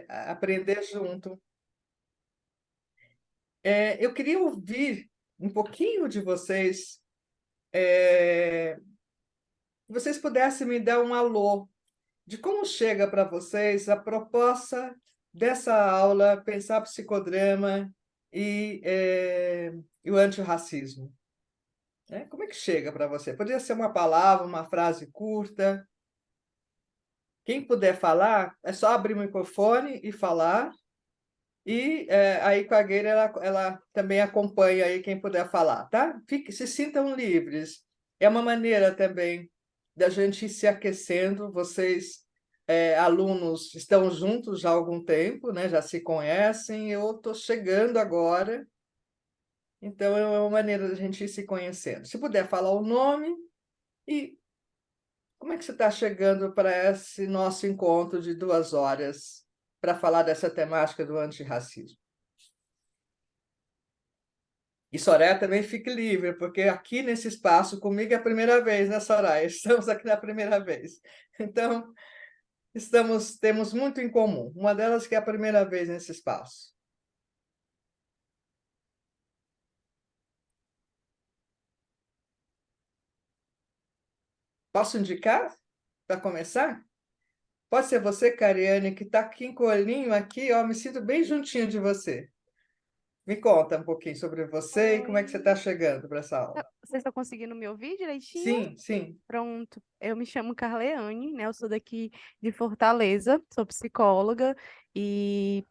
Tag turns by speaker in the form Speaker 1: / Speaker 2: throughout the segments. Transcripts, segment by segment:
Speaker 1: aprender junto. Eu queria ouvir um pouquinho de vocês, se vocês pudessem me dar um alô de como chega para vocês a proposta dessa aula, pensar psicodrama e, e o antirracismo. Né? Como é que chega para você? Poderia ser uma palavra, uma frase curta. Quem puder falar, é só abrir o microfone e falar. E aí com a Gueira, ela também acompanha aí quem puder falar, tá? Se sintam livres. É uma maneira também da gente ir se aquecendo. Vocês, alunos, estão juntos já há algum tempo, né? Já se conhecem. Eu estou chegando agora. Então, é uma maneira da gente ir se conhecendo. Se puder falar o nome e como é que você está chegando para esse nosso encontro de 2 horas para falar dessa temática do antirracismo? E Soraya também fique livre, porque aqui nesse espaço, comigo é a primeira vez, né, Soraya? Estamos aqui na primeira vez. Então, temos muito em comum. Uma delas que é a primeira vez nesse espaço. Posso indicar para começar? Pode ser você, Cariane, que está aqui em colinho aqui, ó, me sinto bem juntinho de você. Me conta um pouquinho sobre você e como é que você está
Speaker 2: Oi.
Speaker 1: chegando para essa aula.
Speaker 2: Vocês estão conseguindo me ouvir direitinho?
Speaker 1: Sim, sim.
Speaker 2: Pronto. Eu me chamo Carleane, né? Eu sou daqui de Fortaleza, sou psicóloga e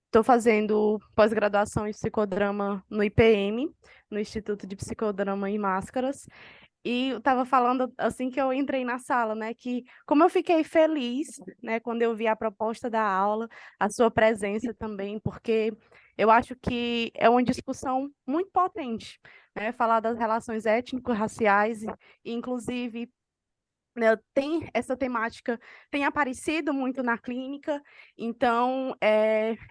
Speaker 2: estou fazendo pós-graduação em psicodrama no IPM, no Instituto de Psicodrama e Máscaras. E eu estava falando assim que eu entrei na sala, né? Que como eu fiquei feliz, né? Quando eu vi a proposta da aula, a sua presença também, porque eu acho que é uma discussão muito potente, né? Falar das relações étnico-raciais, e inclusive né, tem essa temática, tem aparecido muito na clínica, então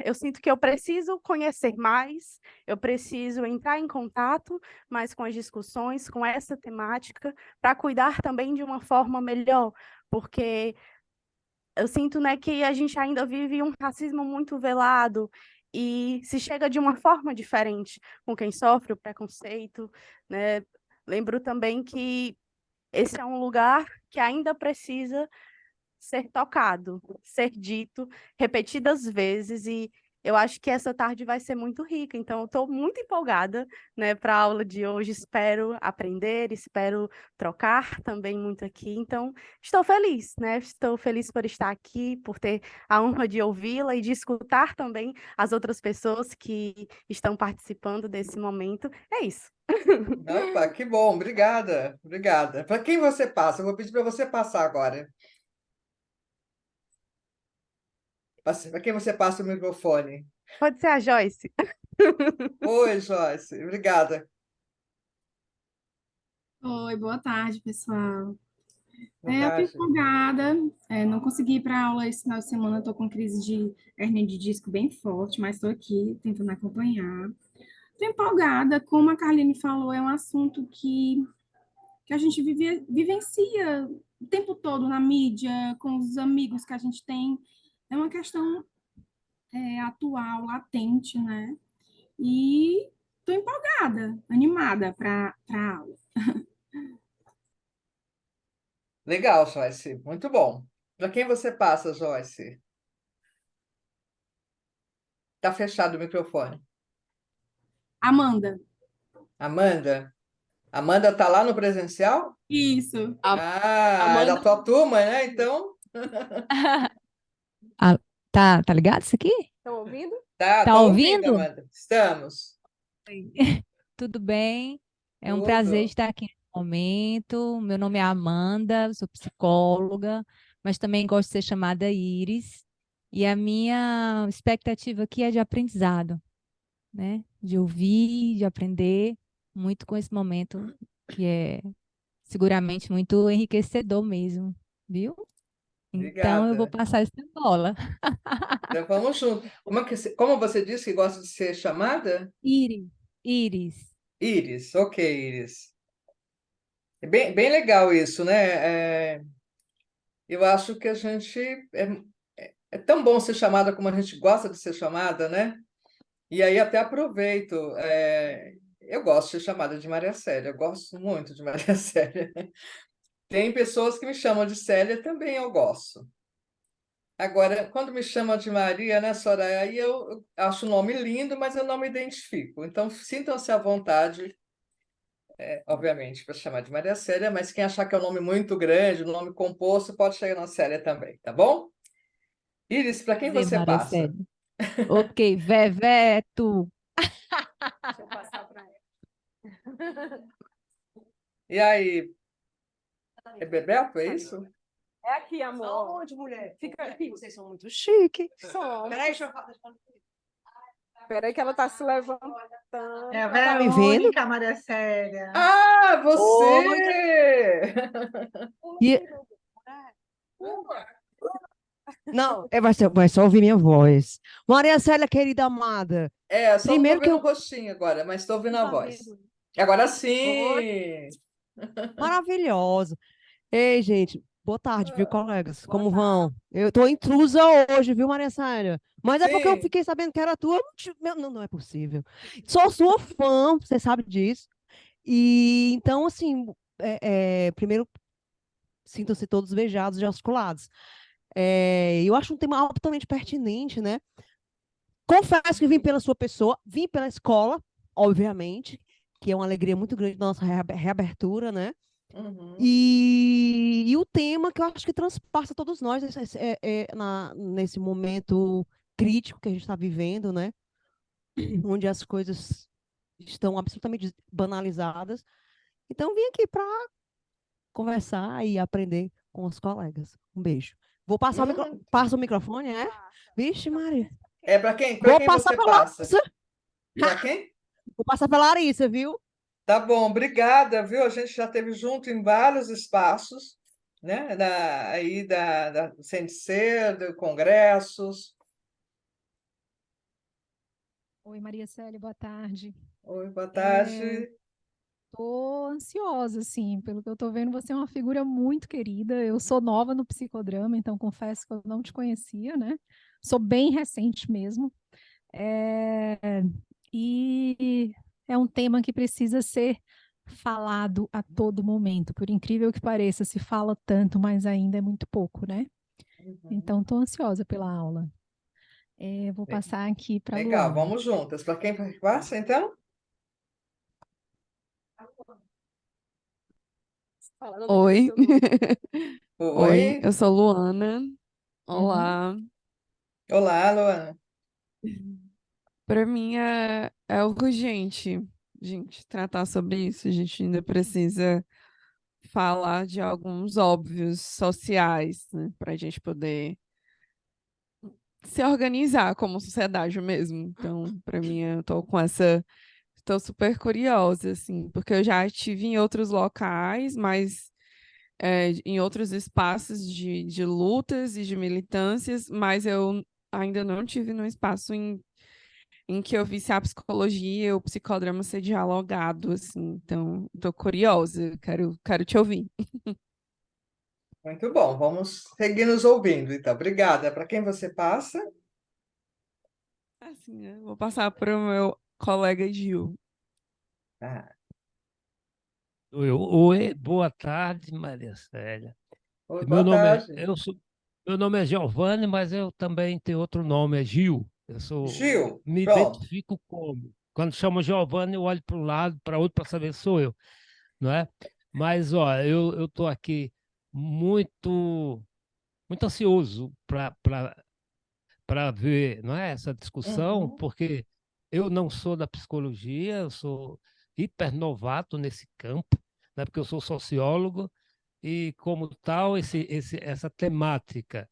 Speaker 2: eu sinto que eu preciso conhecer mais, eu preciso entrar em contato mais com as discussões, com essa temática, para cuidar também de uma forma melhor, porque eu sinto, né, que a gente ainda vive um racismo muito velado, e se chega de uma forma diferente com quem sofre o preconceito, né? Lembro também que esse é um lugar que ainda precisa ser tocado, ser dito repetidas vezes, e eu acho que essa tarde vai ser muito rica. Então, eu estou muito empolgada, né, para a aula de hoje. Espero aprender, espero trocar também muito aqui. Então, estou feliz, né? Estou feliz por estar aqui, por ter a honra de ouvi-la e de escutar também as outras pessoas que estão participando desse momento. É isso.
Speaker 1: Opa, que bom, obrigada, obrigada. Para quem você passa? Eu vou pedir para você passar agora. Para quem você passa o microfone?
Speaker 2: Pode ser a Joyce.
Speaker 1: Oi, Joyce, obrigada.
Speaker 3: Oi, boa tarde, pessoal.
Speaker 1: Boa
Speaker 3: Eu estou
Speaker 1: tarde.
Speaker 3: empolgada, não consegui ir para a aula esse final de semana, estou com crise de hernia de disco bem forte, mas estou aqui tentando acompanhar. Estou empolgada, como a Carline falou, é um assunto que a gente vivencia o tempo todo na mídia, com os amigos que a gente tem. É uma questão atual, latente, né? E estou empolgada, animada para a aula.
Speaker 1: Legal, Joyce, muito bom. Para quem você passa, Joyce? Está fechado o microfone.
Speaker 3: Amanda.
Speaker 1: Amanda? Amanda está lá no presencial?
Speaker 3: Isso.
Speaker 1: Ah, é da
Speaker 4: Amanda.
Speaker 1: tua turma, né? Então,
Speaker 4: Ah, tá ligado isso aqui?
Speaker 2: Estão ouvindo?
Speaker 4: Tá
Speaker 1: tá ouvindo,
Speaker 4: ouvindo?
Speaker 1: Amanda? Estamos.
Speaker 4: Oi. Tudo bem? É um prazer
Speaker 1: Tudo.
Speaker 4: estar aqui no momento. Meu nome é Amanda, sou psicóloga, mas também gosto de ser chamada Iris. E a minha expectativa aqui é de aprendizado, né? De ouvir, de aprender muito com esse momento, que é seguramente muito enriquecedor mesmo, viu? Então eu vou
Speaker 1: Obrigada.
Speaker 4: passar essa bola.
Speaker 1: Então, vamos junto. Como você disse que gosta de ser chamada?
Speaker 4: Iris, Iris.
Speaker 1: Iris. Ok, Iris. É bem legal isso, né? Eu acho que a gente É tão bom ser chamada como a gente gosta de ser chamada, né? E aí até aproveito. Eu gosto de ser chamada de Maria Célia, eu gosto muito de Maria Célia. Tem pessoas que me chamam de Célia, também eu gosto. Agora, quando me chamam de Maria, né, Soraya, aí eu acho o nome lindo, mas eu não me identifico. Então, sintam-se à vontade, obviamente, para chamar de Maria Célia, mas quem achar que é um nome muito grande, um nome composto, pode chegar na Célia também, tá bom? Iris, para quem
Speaker 4: Prazer,
Speaker 1: você
Speaker 4: Maria
Speaker 1: passa?
Speaker 4: Célia. Ok, Veveto.
Speaker 2: Deixa eu passar para ela.
Speaker 1: E aí, é Bebeto, é isso?
Speaker 2: É aqui, amor.
Speaker 5: Aonde, mulher?
Speaker 2: Fica aqui.
Speaker 5: Vocês são muito chique.
Speaker 2: Som.
Speaker 5: Peraí, deixa eu falar.
Speaker 2: Peraí que ela está se levantando.
Speaker 5: É a
Speaker 4: Tá me vendo?
Speaker 5: Verônica, Maria Célia.
Speaker 1: Ah,
Speaker 4: Oi.
Speaker 1: você!
Speaker 4: E... Não, vai só ouvir minha voz. Maria Célia, querida amada.
Speaker 1: Só não estou
Speaker 4: Primeiro que
Speaker 1: vendo o
Speaker 4: eu.
Speaker 1: rostinho agora, mas estou ouvindo a
Speaker 2: Tá
Speaker 1: voz.
Speaker 2: vendo?
Speaker 1: Agora
Speaker 4: Oi,
Speaker 1: sim!
Speaker 4: maravilhosa. Ei, gente, boa tarde, viu, colegas?
Speaker 2: Boa
Speaker 4: Como
Speaker 2: tarde.
Speaker 4: vão? Eu tô intrusa hoje, viu, Maria Célia? Mas é porque eu
Speaker 1: Sim.
Speaker 4: fiquei sabendo que era tua. Não, não é possível. Sou sua fã, você sabe disso. E então, assim, primeiro, sintam-se todos beijados e osculados. Eu acho um tema altamente pertinente, né? Confesso que vim pela sua pessoa, vim pela escola, obviamente, que é uma alegria muito grande da nossa reabertura, né?
Speaker 1: Uhum.
Speaker 4: E o tema que eu acho que transpassa todos nós nesse momento crítico que a gente está vivendo, né? Onde as coisas estão absolutamente banalizadas. Então, vim aqui para conversar e aprender com os colegas. Um beijo. Vou passar passa o microfone, é? Vixe, Maria.
Speaker 1: Para quem
Speaker 4: Vou passar
Speaker 1: você
Speaker 4: para
Speaker 1: passa?
Speaker 4: Larissa.
Speaker 1: Para quem?
Speaker 4: Vou passar para Larissa, viu?
Speaker 1: Tá bom, obrigada, viu? A gente já esteve junto em vários espaços, né? Aí da CNC, de congressos.
Speaker 6: Oi, Maria Célia, boa tarde.
Speaker 1: Oi, boa tarde.
Speaker 6: Estou ansiosa, assim, pelo que eu estou vendo, você é uma figura muito querida. Eu sou nova no psicodrama, então confesso que eu não te conhecia, né? Sou bem recente mesmo. E é um tema que precisa ser falado a todo momento. Por incrível que pareça, se fala tanto, mas ainda é muito pouco, né?
Speaker 1: Uhum.
Speaker 6: Então, estou ansiosa pela aula. Vou passar aqui para a
Speaker 1: Legal,
Speaker 6: Luana.
Speaker 1: vamos juntas. Para quem passa, então?
Speaker 2: Oi.
Speaker 1: Oi.
Speaker 2: Eu sou Luana.
Speaker 1: Uhum.
Speaker 2: Olá.
Speaker 1: Olá, Luana.
Speaker 2: Para mim é urgente, gente, tratar sobre isso. A gente ainda precisa falar de alguns óbvios sociais, né, para a gente poder se organizar como sociedade mesmo. Então, para mim, estou super curiosa, assim, porque eu já estive em outros locais, mas em outros espaços de lutas e de militâncias, mas eu ainda não tive num espaço em que eu visse a psicologia e o psicodrama ser dialogado, assim. Então, estou curiosa, quero te ouvir.
Speaker 1: Muito bom, vamos seguir nos ouvindo, então. Obrigada. Para quem você passa?
Speaker 2: Assim, né? Vou passar para o meu colega Gil.
Speaker 1: Ah,
Speaker 7: Oi, boa tarde, Maria Célia.
Speaker 1: oi,
Speaker 7: Meu
Speaker 1: boa
Speaker 7: nome é,
Speaker 1: tarde.
Speaker 7: eu sou, meu nome é Giovanni, mas eu também tenho outro nome, é Gil.
Speaker 1: Gil,
Speaker 7: Me
Speaker 1: pronto.
Speaker 7: identifico como. Quando chama Giovanni, eu olho para um lado, para outro, para saber se sou eu, não é? Mas, ó, eu estou aqui muito, muito ansioso para ver, não é, essa discussão,
Speaker 1: Uhum,
Speaker 7: porque eu não sou da psicologia, eu sou hiper novato nesse campo, né, porque eu sou sociólogo e, como tal, essa temática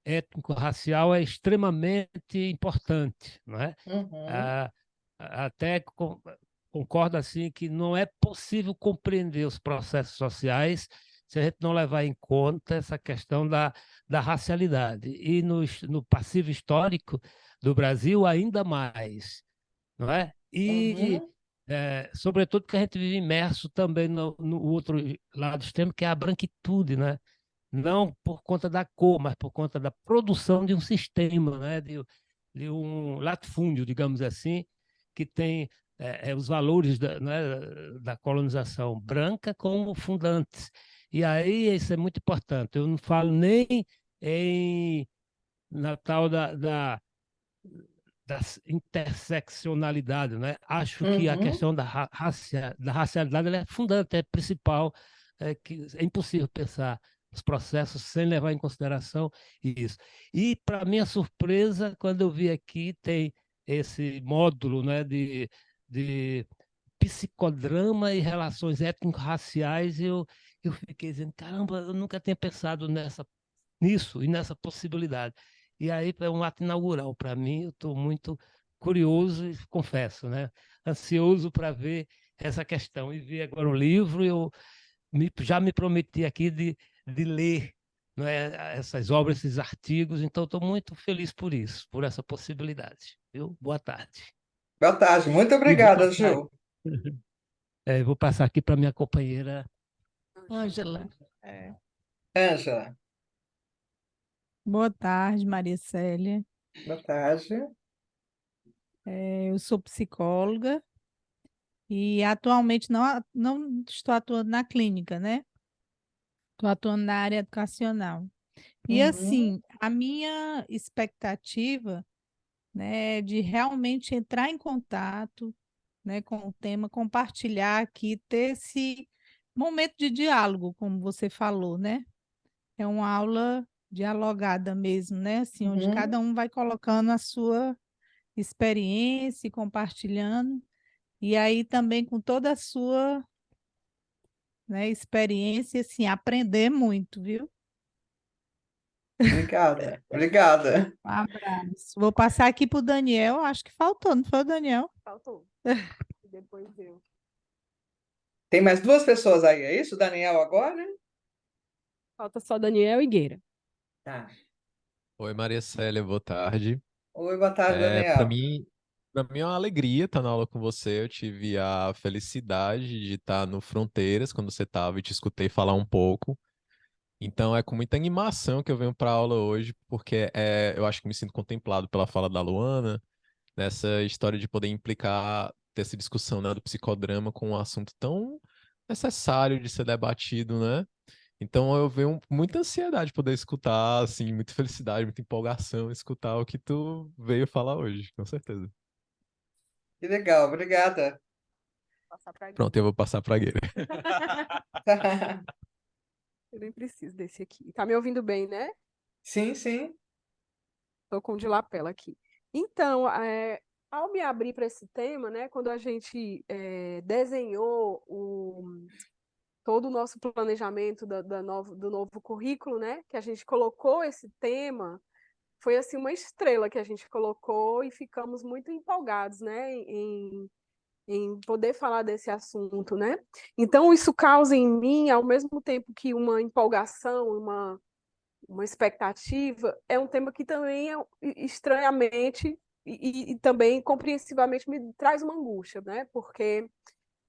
Speaker 7: étnico-racial é extremamente importante, não é?
Speaker 1: uhum,
Speaker 7: Ah, até concordo assim que não é possível compreender os processos sociais se a gente não levar em conta essa questão da racialidade. E no passivo histórico do Brasil, ainda mais, não é? E,
Speaker 1: uhum,
Speaker 7: sobretudo, porque a gente vive imerso também no outro lado extremo, que é a branquitude, né? não por conta da cor, mas por conta da produção de um sistema, né? De um latifúndio, digamos assim, que tem os valores né, da colonização branca como fundantes. E aí isso é muito importante. Eu não falo nem na tal da interseccionalidade, né? Acho que a
Speaker 1: Uhum.
Speaker 7: questão da racialidade ela é fundante, é principal, que é impossível pensar os processos sem levar em consideração isso. E, para minha surpresa, quando eu vi aqui, tem esse módulo, né, de psicodrama e relações étnico-raciais, e eu fiquei dizendo, caramba, eu nunca tinha pensado nisso e nessa possibilidade. E aí é um ato inaugural para mim, eu estou muito curioso e confesso, né? Ansioso para ver essa questão. E vi agora o livro, já me prometi aqui de ler, não é, essas obras, esses artigos, então estou muito feliz por isso, por essa possibilidade. Viu? Boa tarde.
Speaker 1: Boa tarde, muito
Speaker 7: E
Speaker 1: obrigada, Gil.
Speaker 7: vou passar aqui para minha companheira.
Speaker 4: Ângela.
Speaker 1: Ângela,
Speaker 8: Boa tarde, Maria Célia.
Speaker 1: boa tarde.
Speaker 8: Eu sou psicóloga e atualmente não estou atuando na clínica, né? Estou atuando na área educacional. E
Speaker 1: Uhum.
Speaker 8: assim, a minha expectativa, né, é de realmente entrar em contato, né, com o tema, compartilhar aqui, ter esse momento de diálogo, como você falou, né? É uma aula dialogada mesmo, né? Assim, onde
Speaker 1: Uhum.
Speaker 8: cada um vai colocando a sua experiência e compartilhando, e aí também com toda a sua, né, experiência, assim, aprender muito, viu?
Speaker 1: Obrigada, obrigada.
Speaker 8: Um abraço. Vou passar aqui para o Daniel, acho que faltou, não foi o Daniel?
Speaker 2: Faltou. Depois eu.
Speaker 1: Tem mais duas pessoas aí, é isso? Daniel agora?
Speaker 2: Falta só Daniel e Gueira.
Speaker 1: Tá.
Speaker 9: Oi, Maria Célia, boa tarde.
Speaker 1: Oi, boa tarde,
Speaker 9: Para
Speaker 1: Daniel.
Speaker 9: mim, para mim é uma alegria estar na aula com você. Eu tive a felicidade de estar no Fronteiras quando você estava e te escutei falar um pouco. Então é com muita animação que eu venho para a aula hoje, porque eu acho que me sinto contemplado pela fala da Luana, nessa história de poder implicar, ter essa discussão, né, do psicodrama com um assunto tão necessário de ser debatido, né? Então eu venho com muita ansiedade de poder escutar, assim, muita felicidade, muita empolgação, escutar o que tu veio falar hoje, com certeza.
Speaker 1: Que legal, obrigada.
Speaker 2: Passar para Gueira.
Speaker 9: Pronto, eu vou passar pra Gueira.
Speaker 2: Eu nem preciso desse aqui. Tá me ouvindo bem, né?
Speaker 1: Sim, sim.
Speaker 2: Estou com o de lapela aqui. Então, ao me abrir para esse tema, né, quando a gente desenhou todo o nosso planejamento do novo currículo, né, que a gente colocou esse tema, foi assim uma estrela que a gente colocou e ficamos muito empolgados, né, em poder falar desse assunto, né? Então, isso causa em mim, ao mesmo tempo que uma empolgação, uma expectativa, é um tema que também estranhamente e também compreensivamente me traz uma angústia, né? Porque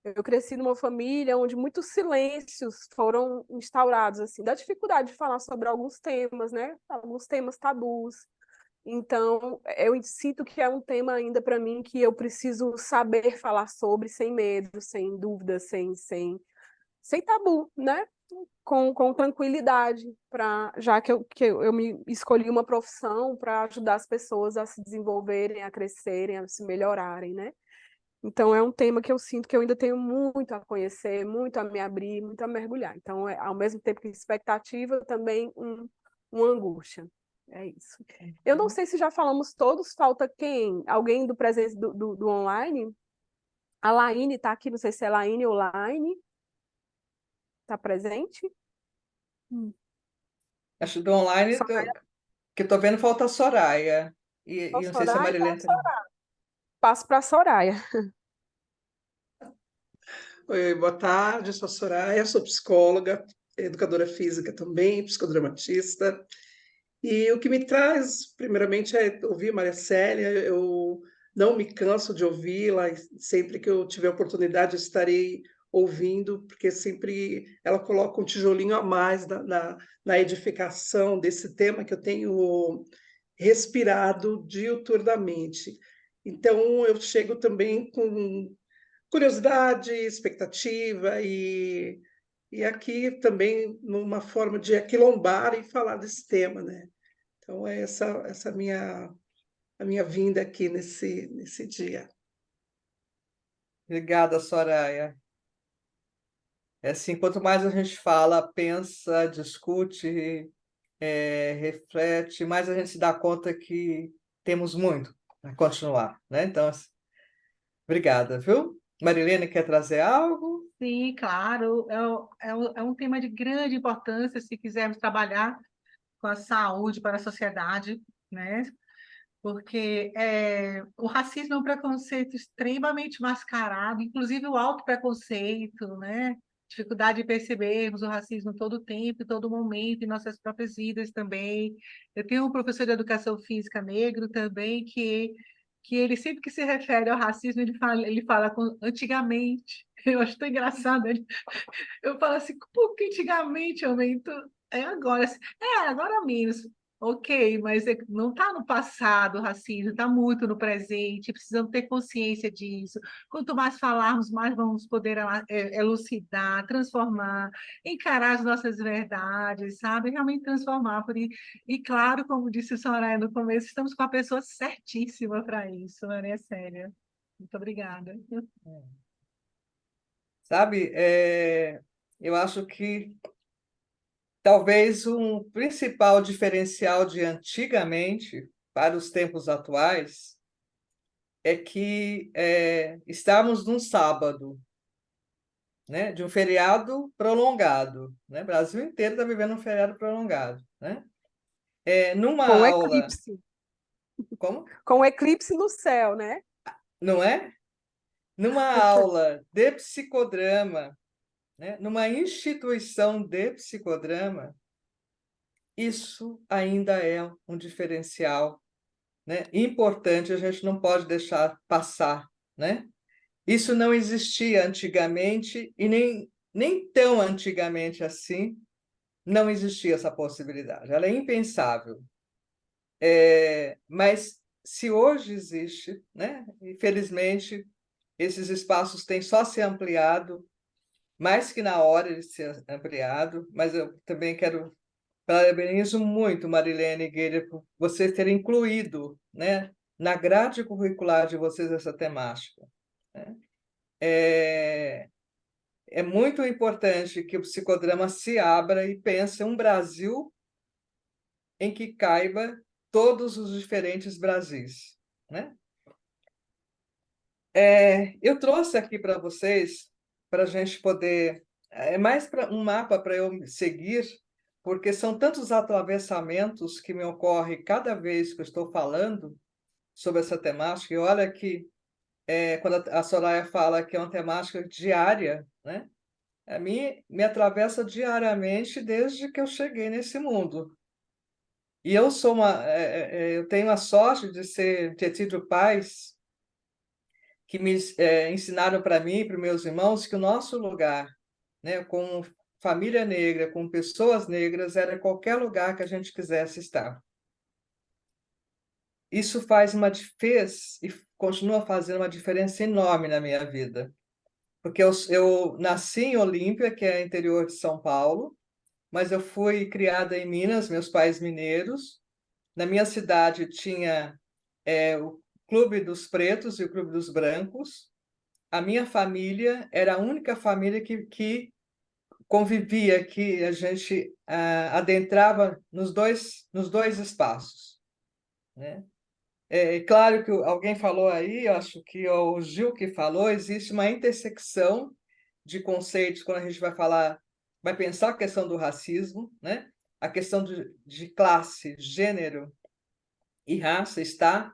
Speaker 2: eu cresci numa família onde muitos silêncios foram instaurados, assim, da dificuldade de falar sobre alguns temas, né? Alguns temas tabus. Então, eu sinto que é um tema ainda para mim que eu preciso saber falar sobre sem medo, sem dúvida, sem tabu, né? Com tranquilidade, já que eu me escolhi uma profissão para ajudar as pessoas a se desenvolverem, a crescerem, a se melhorarem, né? Então, é um tema que eu sinto que eu ainda tenho muito a conhecer, muito a me abrir, muito a mergulhar. Então, ao mesmo tempo que expectativa, também uma angústia. É isso. Eu não sei se já falamos todos, falta quem? Alguém do presença do online? A Laine está aqui, não sei se é Laine ou Laine. Está presente?
Speaker 1: Acho que do online, que estou vendo, falta a Soraya. E não sei se a
Speaker 2: Soraya,
Speaker 1: Marilene também.
Speaker 2: passo para a Soraya.
Speaker 10: Oi, boa tarde, eu sou a Soraya, sou psicóloga, educadora física também, psicodramatista. E o que me traz, primeiramente, é ouvir Maria Célia. Eu não me canso de ouvi-la, e sempre que eu tiver oportunidade, eu estarei ouvindo, porque sempre ela coloca um tijolinho a mais na edificação desse tema que eu tenho respirado diuturnamente. Então, eu chego também com curiosidade, expectativa e aqui também numa forma de aquilombar e falar desse tema, né? Então, é essa a minha vinda aqui nesse dia.
Speaker 1: Obrigada, Soraya. É assim, quanto mais a gente fala, pensa, discute, reflete, mais a gente se dá conta que temos muito a continuar, né? Então, obrigada, viu? Marilene quer trazer algo?
Speaker 5: Sim, claro, é um tema de grande importância se quisermos trabalhar com a saúde para a sociedade, né? Porque o racismo é um preconceito extremamente mascarado, inclusive o autopreconceito, né? Dificuldade de percebermos o racismo todo o tempo, todo momento, em nossas próprias vidas também. Eu tenho um professor de educação física negro também, que ele sempre que se refere ao racismo, ele fala antigamente. Eu acho tão engraçado. Eu falo assim, por que antigamente, aumento? É agora. Agora menos. Ok, mas não está no passado o racismo, está muito no presente, precisamos ter consciência disso. Quanto mais falarmos, mais vamos poder elucidar, transformar, encarar as nossas verdades, sabe? Realmente transformar. E claro, como disse a Soraya no começo, estamos com a pessoa certíssima para isso, Maria Célia. Muito obrigada.
Speaker 1: Sabe, eu acho que talvez um principal diferencial de antigamente para os tempos atuais é que estamos num sábado, né, de um feriado prolongado, né? O Brasil inteiro está vivendo um feriado prolongado, né? Numa
Speaker 11: Com
Speaker 1: aula,
Speaker 11: eclipse.
Speaker 1: como?
Speaker 11: Com eclipse no céu, né?
Speaker 1: Não é? Numa aula de psicodrama, né? Numa instituição de psicodrama, isso ainda é um diferencial, né? Importante, a gente não pode deixar passar, né? Isso não existia antigamente e nem tão antigamente assim não existia essa possibilidade. Ela é impensável. Mas se hoje existe, né? Infelizmente, esses espaços têm só se ampliado, mais que na hora de ser ampliado, mas eu também quero parabenizo muito, Marilene Guerra, por vocês terem incluído, né, na grade curricular de vocês essa temática, né? É muito importante que o psicodrama se abra e pense um Brasil em que caiba todos os diferentes Brasis, né? Eu trouxe aqui para vocês, para a gente poder... É mais um mapa para eu seguir, porque são tantos atravessamentos que me ocorrem cada vez que eu estou falando sobre essa temática. E olha que, quando a Soraya fala que é uma temática diária, né? A mim me atravessa diariamente desde que eu cheguei nesse mundo. E eu tenho a sorte de ter tido pais que me ensinaram para mim e para meus irmãos que o nosso lugar, né, com família negra, com pessoas negras, era qualquer lugar que a gente quisesse estar. Isso fez e continua fazendo uma diferença enorme na minha vida, porque eu nasci em Olímpia, que é interior de São Paulo, mas eu fui criada em Minas, meus pais mineiros. Na minha cidade tinha o Clube dos Pretos e o Clube dos Brancos. A minha família era a única família que convivia, que a gente adentrava nos dois espaços, né? É claro que alguém falou aí, eu acho que o Gil que falou, existe uma intersecção de conceitos quando a gente vai pensar a questão do racismo, né? A questão de classe, gênero e raça está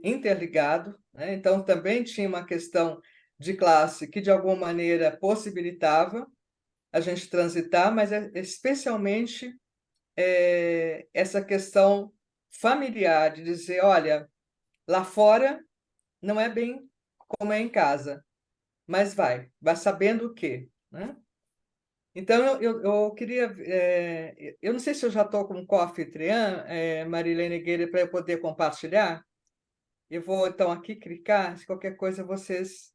Speaker 1: interligado, né? Então também tinha uma questão de classe que de alguma maneira possibilitava a gente transitar, mas especialmente essa questão familiar de dizer, olha, lá fora não é bem como é em casa. mas vai sabendo o quê, né? Então, eu queria. Eu não sei se eu já estou como co-anfitriã, Marilene Guerra, para eu poder compartilhar. Eu vou, então, aqui clicar, se qualquer coisa vocês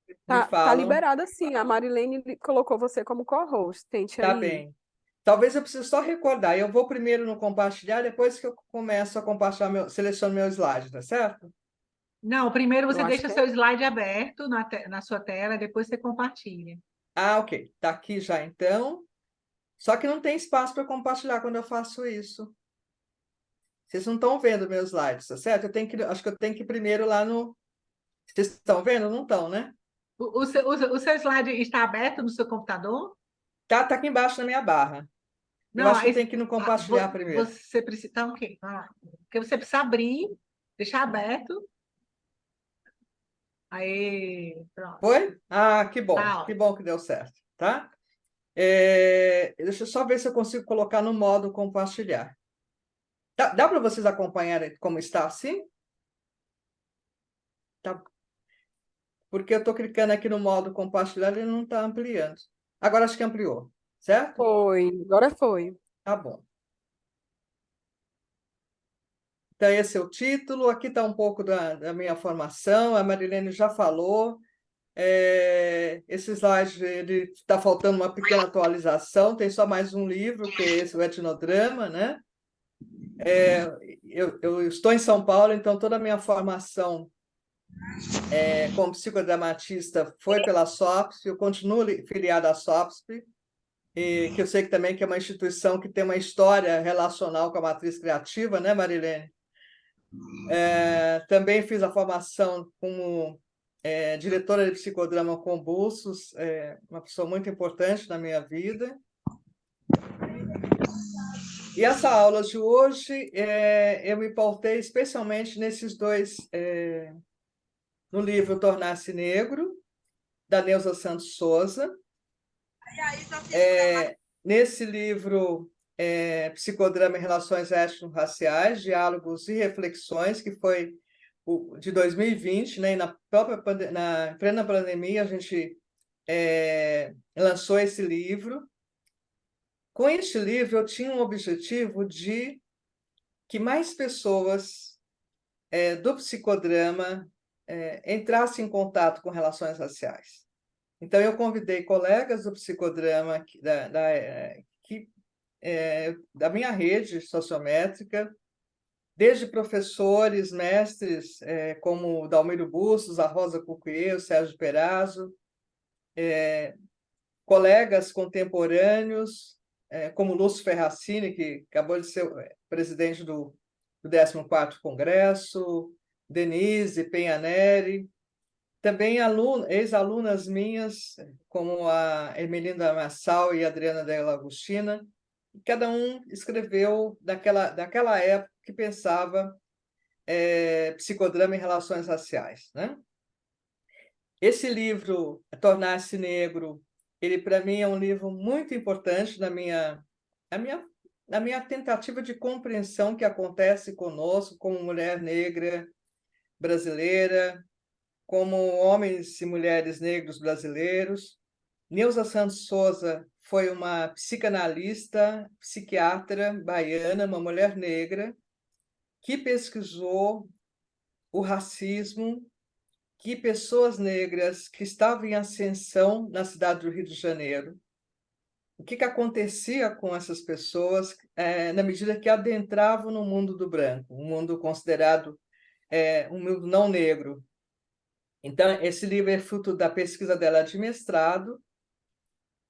Speaker 1: me
Speaker 11: Tá
Speaker 1: falam.
Speaker 11: liberada sim. A Marilene colocou você como co-host. Tente
Speaker 1: Tá
Speaker 11: aí.
Speaker 1: bem. Talvez eu precise só recordar. Eu vou primeiro no compartilhar, depois que eu começo a compartilhar, seleciono meu slide, tá certo?
Speaker 5: Não, primeiro você
Speaker 11: Eu acho
Speaker 5: deixa
Speaker 11: que
Speaker 5: seu slide aberto na sua tela, depois você compartilha.
Speaker 1: Ah, ok. Tá aqui já, então. Só que não tem espaço para compartilhar quando eu faço isso. Vocês não estão vendo meus slides, tá certo? Acho que eu tenho que ir primeiro lá no. Vocês estão vendo? Não estão, né?
Speaker 5: O seu slide está aberto no seu computador?
Speaker 1: Tá aqui embaixo na minha barra. Eu
Speaker 5: Não,
Speaker 1: acho que eu tenho que ir no compartilhar primeiro.
Speaker 5: você precisa. Então, ok. Porque você precisa abrir, deixar aberto. Aí, pronto.
Speaker 1: Foi? Ah, que bom.
Speaker 5: Tá
Speaker 1: Que
Speaker 5: ótimo.
Speaker 1: bom que deu certo, tá? Deixa eu só ver se eu consigo colocar no modo compartilhar. Dá para vocês acompanharem como está assim? Tá. Porque eu estou clicando aqui no modo compartilhar e ele não está ampliando. Agora acho que ampliou, certo?
Speaker 11: Foi, agora foi.
Speaker 1: Tá bom. Então, esse é o título. Aqui está um pouco da minha formação. A Marilene já falou. Esse slide está faltando uma pequena atualização. Tem só mais um livro, que é esse, o Etnodrama, né? Eu estou em São Paulo, então toda a minha formação como psicodramatista foi pela SOPSP. Eu continuo filiada à SOPSP, que eu sei que também que é uma instituição que tem uma história relacional com a matriz criativa, né, Marilene? Também fiz a formação como diretora de psicodrama com Bustos, uma pessoa muito importante na minha vida. E essa aula de hoje, eu me pautei especialmente nesses dois, no livro Tornar-se Negro, da Neuza Santos Souza. Nesse livro, Psicodrama e Relações Étnico-Raciais, Diálogos e Reflexões, que foi de 2020, né? E na plena pandemia, a gente lançou esse livro. Com este livro, eu tinha um objetivo de que mais pessoas do psicodrama entrassem em contato com relações raciais. Então, eu convidei colegas do psicodrama da minha rede sociométrica, desde professores, mestres, como Dalmiro Bustos, a Rosa Cucuê, o Sérgio Perazzo, colegas contemporâneos, como Lúcio Ferracini, que acabou de ser presidente do 14º Congresso, Denise Penhaneri, também ex-alunas minhas, como a Ermelinda Massal e a Adriana Della Agostina. Cada um escreveu daquela época que pensava psicodrama e relações raciais, né? Esse livro, Tornar-se Negro, ele para mim é um livro muito importante na minha tentativa de compreensão que acontece conosco como mulher negra brasileira, como homens e mulheres negros brasileiros. Neuza Santos Souza foi uma psicanalista, psiquiatra baiana, uma mulher negra, que pesquisou o racismo que pessoas negras que estavam em ascensão na cidade do Rio de Janeiro, o que acontecia com essas pessoas na medida que adentravam no mundo do branco, um mundo considerado um mundo não negro. Então, esse livro é fruto da pesquisa dela de mestrado,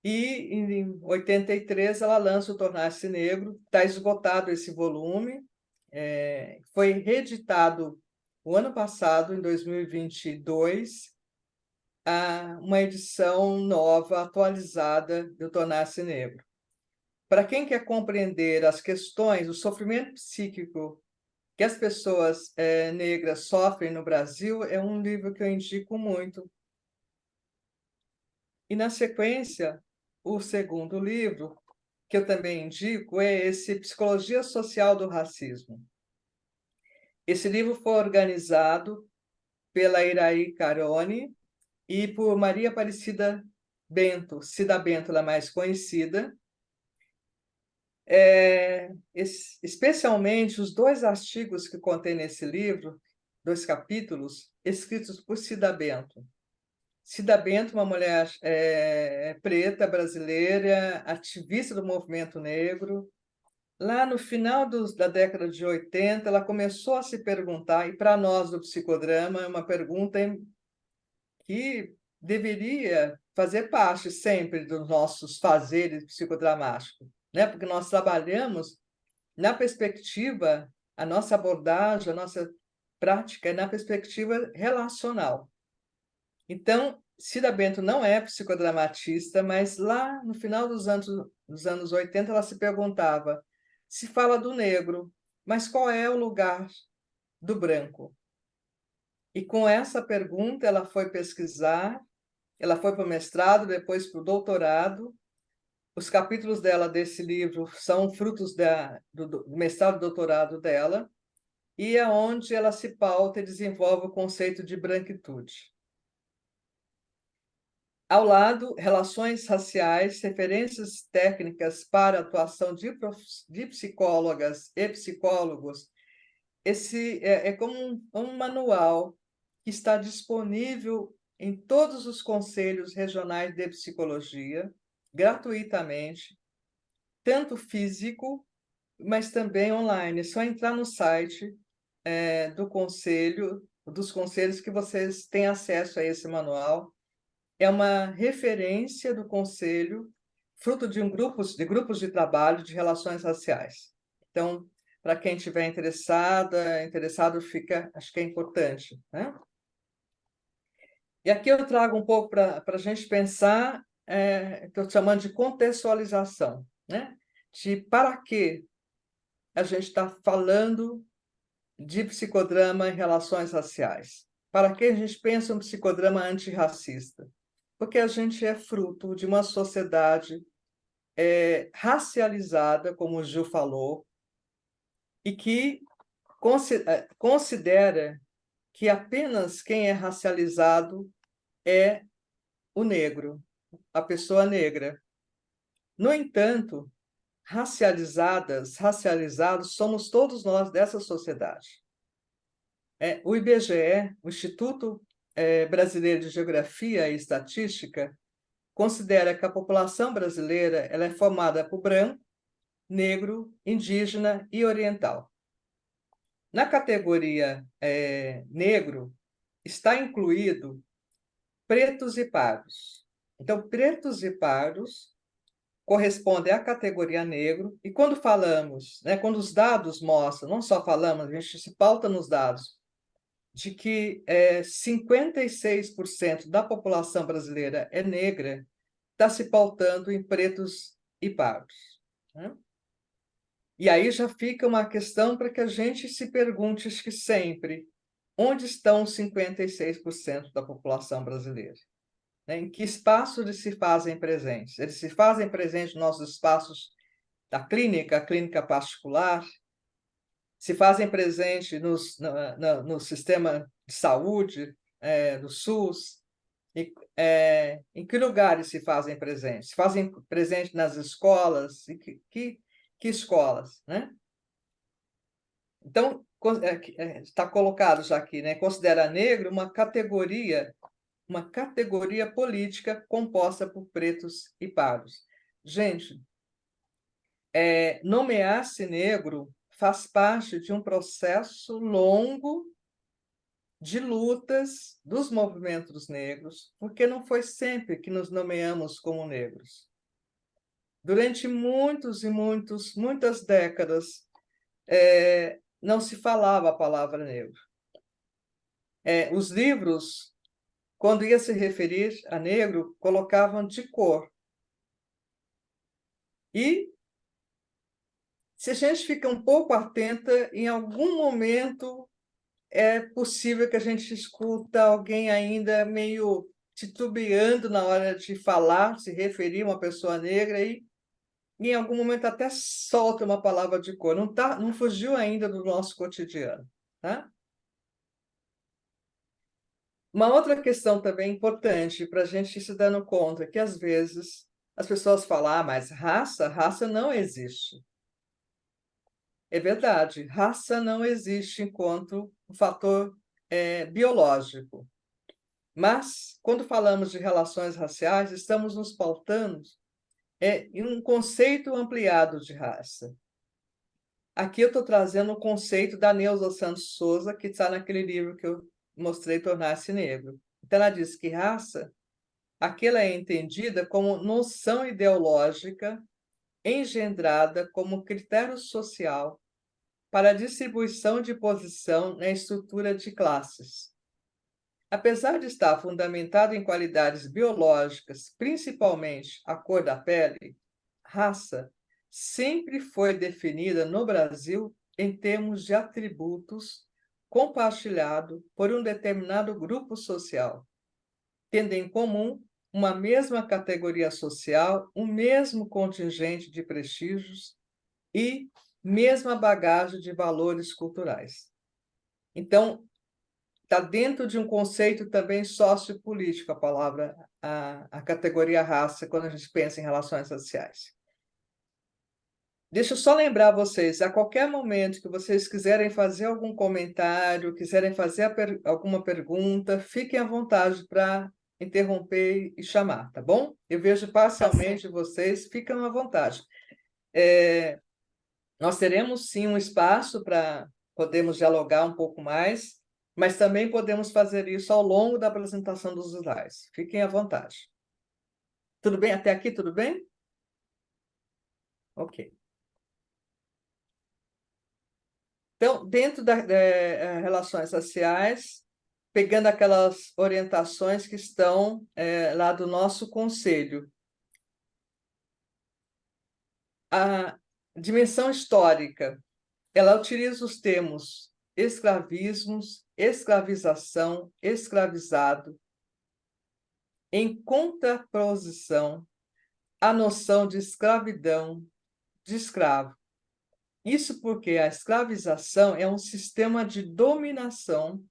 Speaker 1: e em 83 ela lança o Tornar-se Negro. Está esgotado esse volume, foi reeditado o ano passado, em 2022, uma edição nova, atualizada do Tornar-se Negro. Para quem quer compreender as questões, o sofrimento psíquico que as pessoas negras sofrem no Brasil, é um livro que eu indico muito. E, na sequência, o segundo livro, que eu também indico, é esse Psicologia Social do Racismo. Esse livro foi organizado pela Iraí Caroni, e por Maria Aparecida Bento. Cida Bento, ela é mais conhecida. Especialmente os 2 artigos que contém nesse livro, 2 capítulos, escritos por Cida Bento. Cida Bento, uma mulher preta, brasileira, ativista do movimento negro. Lá no final da década de 80, ela começou a se perguntar, e para nós do psicodrama, é uma pergunta que deveria fazer parte sempre dos nossos fazeres psicodramáticos, né? Porque nós trabalhamos na perspectiva, a nossa abordagem, a nossa prática é na perspectiva relacional. Então, Cida Bento não é psicodramatista, mas lá no final dos anos 80, ela se perguntava: se fala do negro, mas qual é o lugar do branco? E com essa pergunta, ela foi pesquisar, ela foi para o mestrado, depois para o doutorado. Os capítulos dela desse livro são frutos do mestrado e doutorado dela, e é onde ela se pauta e desenvolve o conceito de branquitude. Ao lado, relações raciais, referências técnicas para a atuação de psicólogas e psicólogos. Esse é como um manual que está disponível em todos os conselhos regionais de psicologia, gratuitamente, tanto físico, mas também online. É só entrar no site dos conselhos que vocês têm acesso a esse manual. É uma referência do conselho, fruto de grupos de trabalho de relações raciais. Então, para quem estiver interessado, acho que é importante, né? E aqui eu trago um pouco para a gente pensar, que eu estou chamando de contextualização, né? De para que a gente está falando de psicodrama em relações raciais. Para que a gente pensa um psicodrama antirracista? Porque a gente é fruto de uma sociedade racializada, como o Gil falou, e que considera que apenas quem é racializado é o negro, a pessoa negra. No entanto, racializados somos todos nós dessa sociedade. O IBGE, o Instituto Brasileiro de Geografia e Estatística, considera que a população brasileira ela é formada por branco, negro, indígena e oriental. Na categoria negro, está incluído pretos e pardos. Então, pretos e pardos correspondem à categoria negro, e quando falamos, né, quando os dados mostram, não só falamos, a gente se pauta nos dados, de que 56% da população brasileira é negra, está se pautando em pretos e pardos, né? E aí já fica uma questão para que a gente se pergunte, acho que sempre, onde estão os 56% da população brasileira? Em que espaço eles se fazem presentes? Eles se fazem presentes nos nossos espaços da clínica, a clínica particular, se fazem presentes no sistema de saúde, do SUS. Em que lugares se fazem presentes? Se fazem presentes nas escolas? Que escolas, né? Então, está colocado já aqui, né? Considera negro uma categoria política composta por pretos e pardos. Gente, nomear-se negro faz parte de um processo longo de lutas dos movimentos negros, porque não foi sempre que nos nomeamos como negros. Durante muitas décadas, não se falava a palavra negro. Os livros, quando ia se referir a negro, colocavam de cor. E, se a gente fica um pouco atenta, em algum momento é possível que a gente escuta alguém ainda meio titubeando na hora de falar, se referir a uma pessoa negra, e em algum momento até solta uma palavra de cor. Não fugiu ainda do nosso cotidiano, tá? Uma outra questão também importante para a gente se dando conta que, às vezes, as pessoas falam, mas raça não existe. É verdade, raça não existe enquanto um fator biológico. Mas, quando falamos de relações raciais, estamos nos pautando em um conceito ampliado de raça. Aqui eu estou trazendo o conceito da Neuza Santos Souza, que está naquele livro que eu mostrei, Tornar-se Negro. Então, ela diz que raça, aquela é entendida como noção ideológica engendrada como critério social para a distribuição de posição na estrutura de classes. Apesar de estar fundamentado em qualidades biológicas, principalmente a cor da pele, raça sempre foi definida no Brasil em termos de atributos compartilhado por um determinado grupo social, tendo em comum uma mesma categoria social, um mesmo contingente de prestígios e mesma bagagem de valores culturais. Então, está dentro de um conceito também sociopolítico a palavra, a categoria raça, quando a gente pensa em relações sociais. Deixa eu só lembrar vocês, a qualquer momento que vocês quiserem fazer algum comentário, quiserem fazer alguma pergunta, fiquem à vontade para interromper e chamar, tá bom? Eu vejo parcialmente vocês, ficam à vontade. Nós teremos sim um espaço para podermos dialogar um pouco mais, mas também podemos fazer isso ao longo da apresentação dos slides. Fiquem à vontade. Tudo bem? Até aqui, tudo bem? Ok. Então, dentro das relações raciais, pegando aquelas orientações que estão lá do nosso conselho. A dimensão histórica, ela utiliza os termos escravismos, escravização, escravizado, em contraposição à noção de escravidão, de escravo. Isso porque a escravização é um sistema de dominação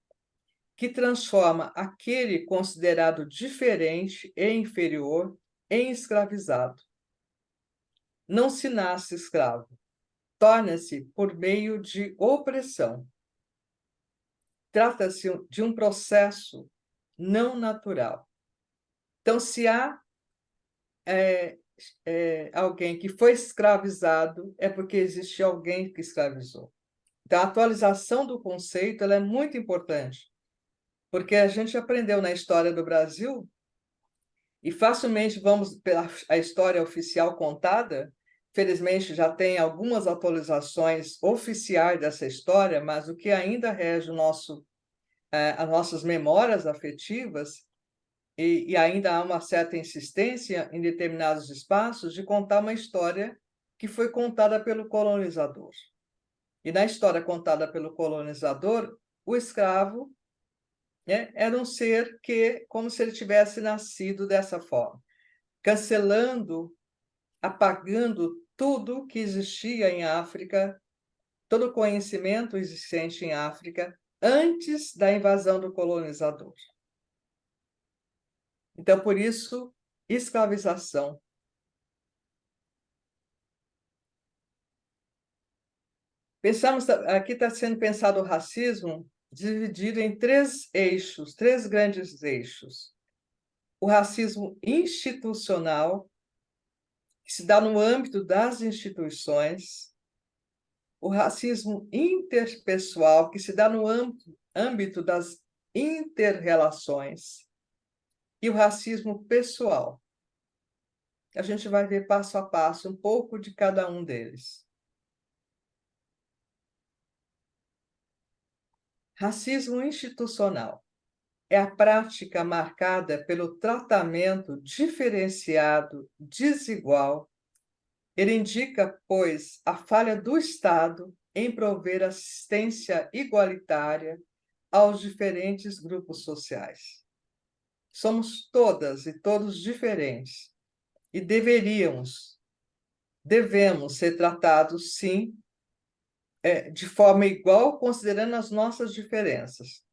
Speaker 1: que transforma aquele considerado diferente e inferior em escravizado. Não se nasce escravo, torna-se por meio de opressão. Trata-se de um processo não natural. Então, se há alguém que foi escravizado, é porque existe alguém que escravizou. Então, a atualização do conceito ela é muito importante, porque a gente aprendeu na história do Brasil, e facilmente vamos pela a história oficial contada. Felizmente, já tem algumas atualizações oficiais dessa história, mas o que ainda rege as nossas memórias afetivas, e ainda há uma certa insistência em determinados espaços de contar uma história que foi contada pelo colonizador. E na história contada pelo colonizador, o escravo era um ser que, como se ele tivesse nascido dessa forma, cancelando, apagando tudo que existia em África, todo o conhecimento existente em África, antes da invasão do colonizador. Então, por isso, escravização. Pensamos, aqui está sendo pensado o racismo dividido em três eixos, três grandes eixos. O racismo institucional, que se dá no âmbito das instituições, o racismo interpessoal, que se dá no âmbito das inter-relações, e o racismo pessoal. A gente vai ver passo a passo um pouco de cada um deles. Racismo institucional é a prática marcada pelo tratamento diferenciado, desigual. Ele indica, pois, a falha do Estado em prover assistência igualitária aos diferentes grupos sociais. Somos todas e todos diferentes e devemos ser tratados, sim, de forma igual, considerando as nossas diferenças.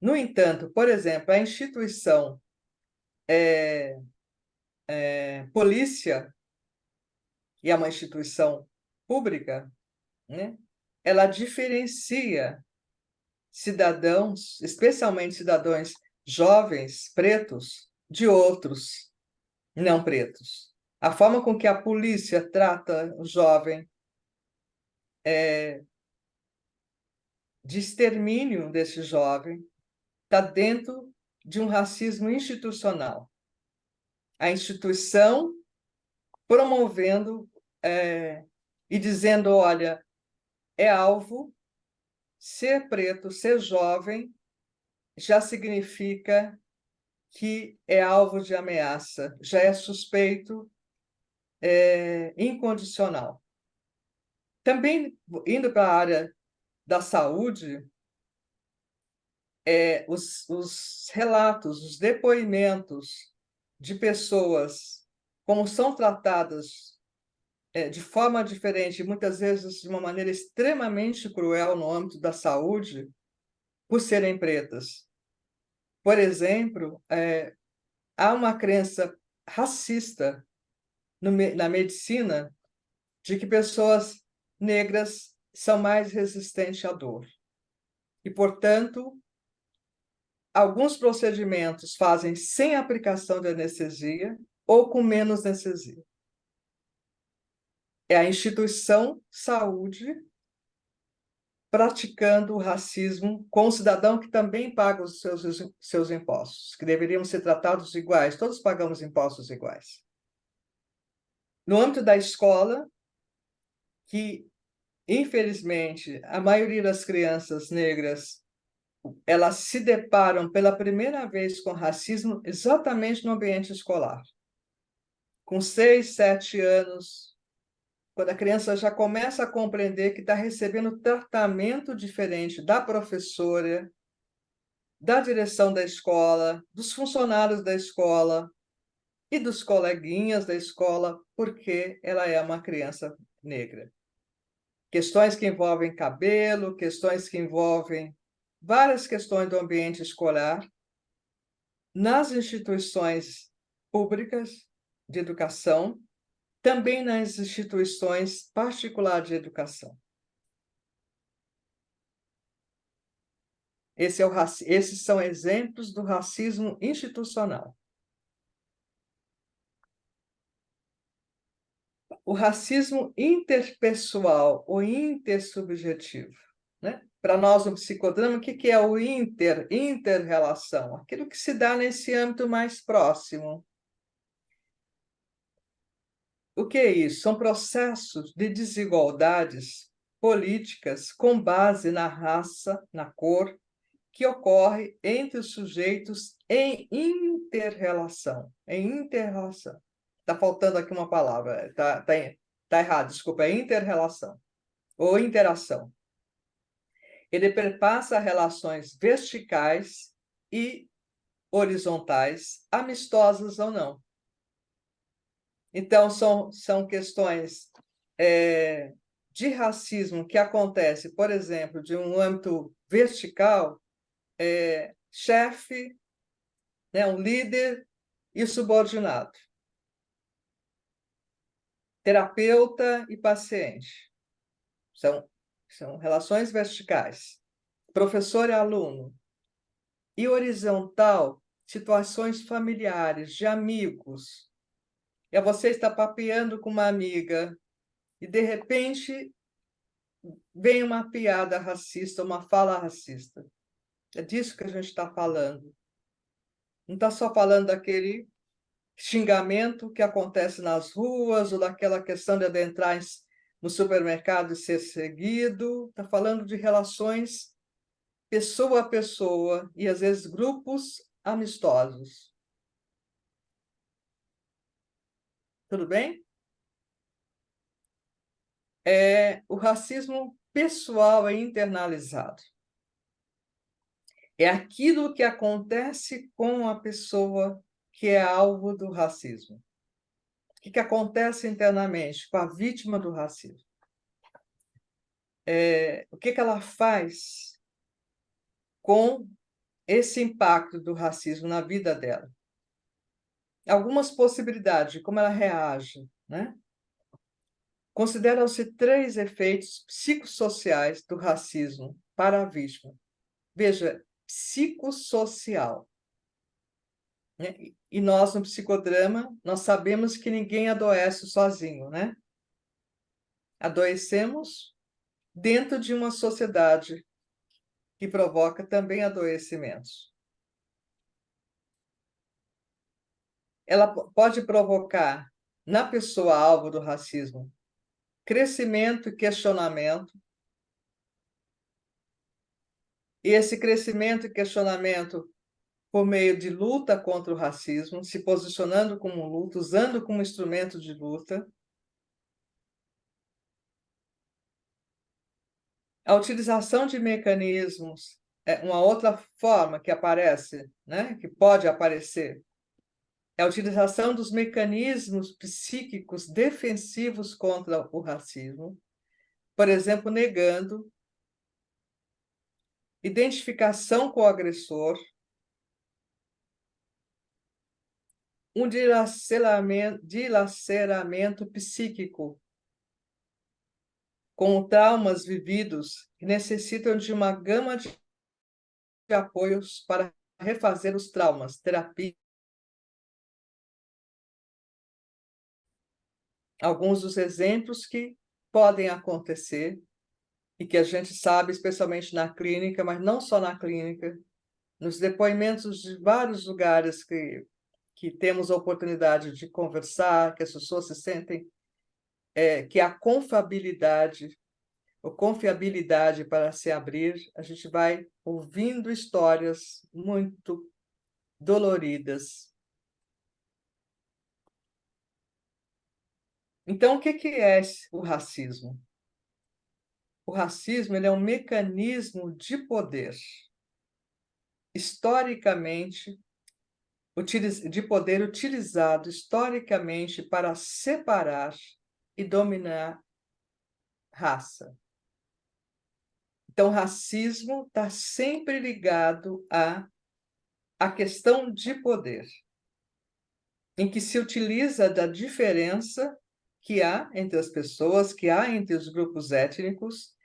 Speaker 1: No entanto, por exemplo, a instituição polícia, e é uma instituição pública, né? Ela diferencia cidadãos, especialmente cidadãos jovens, pretos, de outros não pretos. A forma com que a polícia trata o jovem de extermínio desse jovem está dentro de um racismo institucional. A instituição promovendo e dizendo, olha, é alvo, ser preto, ser jovem, já significa que é alvo de ameaça, já é suspeito incondicional. Também, indo para a área da saúde, os relatos, os depoimentos de pessoas, como são tratadas de forma diferente, muitas vezes de uma maneira extremamente cruel no âmbito da saúde, por serem pretas. Por exemplo, há uma crença racista na medicina de que pessoas negras são mais resistentes à dor. E, portanto, alguns procedimentos fazem sem aplicação de anestesia ou com menos anestesia. É a instituição saúde praticando o racismo com o cidadão que também paga os seus impostos, que deveriam ser tratados iguais, todos pagamos impostos iguais. No âmbito da escola, que, infelizmente, a maioria das crianças negras elas se deparam pela primeira vez com racismo exatamente no ambiente escolar. Com 6, 7 anos, quando a criança já começa a compreender que está recebendo tratamento diferente da professora, da direção da escola, dos funcionários da escola e dos coleguinhas da escola, porque ela é uma criança negra. Questões que envolvem cabelo, questões que envolvem várias questões do ambiente escolar, nas instituições públicas de educação, também nas instituições particulares de educação. Esses são exemplos do racismo institucional. O racismo interpessoal ou intersubjetivo, né? Para nós, no psicodrama, o que é o inter-relação? Aquilo que se dá nesse âmbito mais próximo. O que é isso? São processos de desigualdades políticas com base na raça, na cor, que ocorre entre os sujeitos em inter-relação. Em inter-relação. Está faltando aqui uma palavra, tá errado, desculpa, é inter-relação ou interação. Ele perpassa relações verticais e horizontais, amistosas ou não. Então, são questões de racismo que acontece, por exemplo, de um âmbito vertical, chefe, né, um líder e subordinado. Terapeuta e paciente. São relações verticais. Professor e aluno. E horizontal, situações familiares, de amigos. E você está papeando com uma amiga e, de repente, vem uma piada racista, uma fala racista. É disso que a gente está falando. Não está só falando daquele xingamento que acontece nas ruas ou daquela questão de adentrar no supermercado e ser seguido. Está falando de relações pessoa a pessoa e, às vezes, grupos amistosos. Tudo bem? O racismo pessoal é internalizado. É aquilo que acontece com a pessoa que é alvo do racismo. O que acontece internamente com a vítima do racismo? O que ela faz com esse impacto do racismo na vida dela. Algumas possibilidades de como ela reage, né? Consideram-se 3 efeitos psicossociais do racismo para a vítima. Veja, psicossocial, né? E nós, no psicodrama, nós sabemos que ninguém adoece sozinho, né? Adoecemos dentro de uma sociedade que provoca também adoecimentos. Ela pode provocar, na pessoa alvo do racismo, crescimento e questionamento. E esse crescimento e questionamento por meio de luta contra o racismo, se posicionando como luta, usando como instrumento de luta. A utilização de mecanismos é uma outra forma que aparece, né, que pode aparecer, é a utilização dos mecanismos psíquicos defensivos contra o racismo, por exemplo, negando identificação com o agressor, um dilaceramento psíquico com traumas vividos que necessitam de uma gama de apoios para refazer os traumas, terapia. Alguns dos exemplos que podem acontecer e que a gente sabe, especialmente na clínica, mas não só na clínica, nos depoimentos de vários lugares que temos a oportunidade de conversar, que as pessoas se sentem que a confiabilidade ou confiabilidade para se abrir, a gente vai ouvindo histórias muito doloridas. Então, o que é o racismo? O racismo ele é um mecanismo de poder, historicamente, de poder utilizado historicamente para separar e dominar raça. Então, o racismo está sempre ligado à questão de poder, em que se utiliza da diferença que há entre as pessoas, que há entre os grupos étnicos.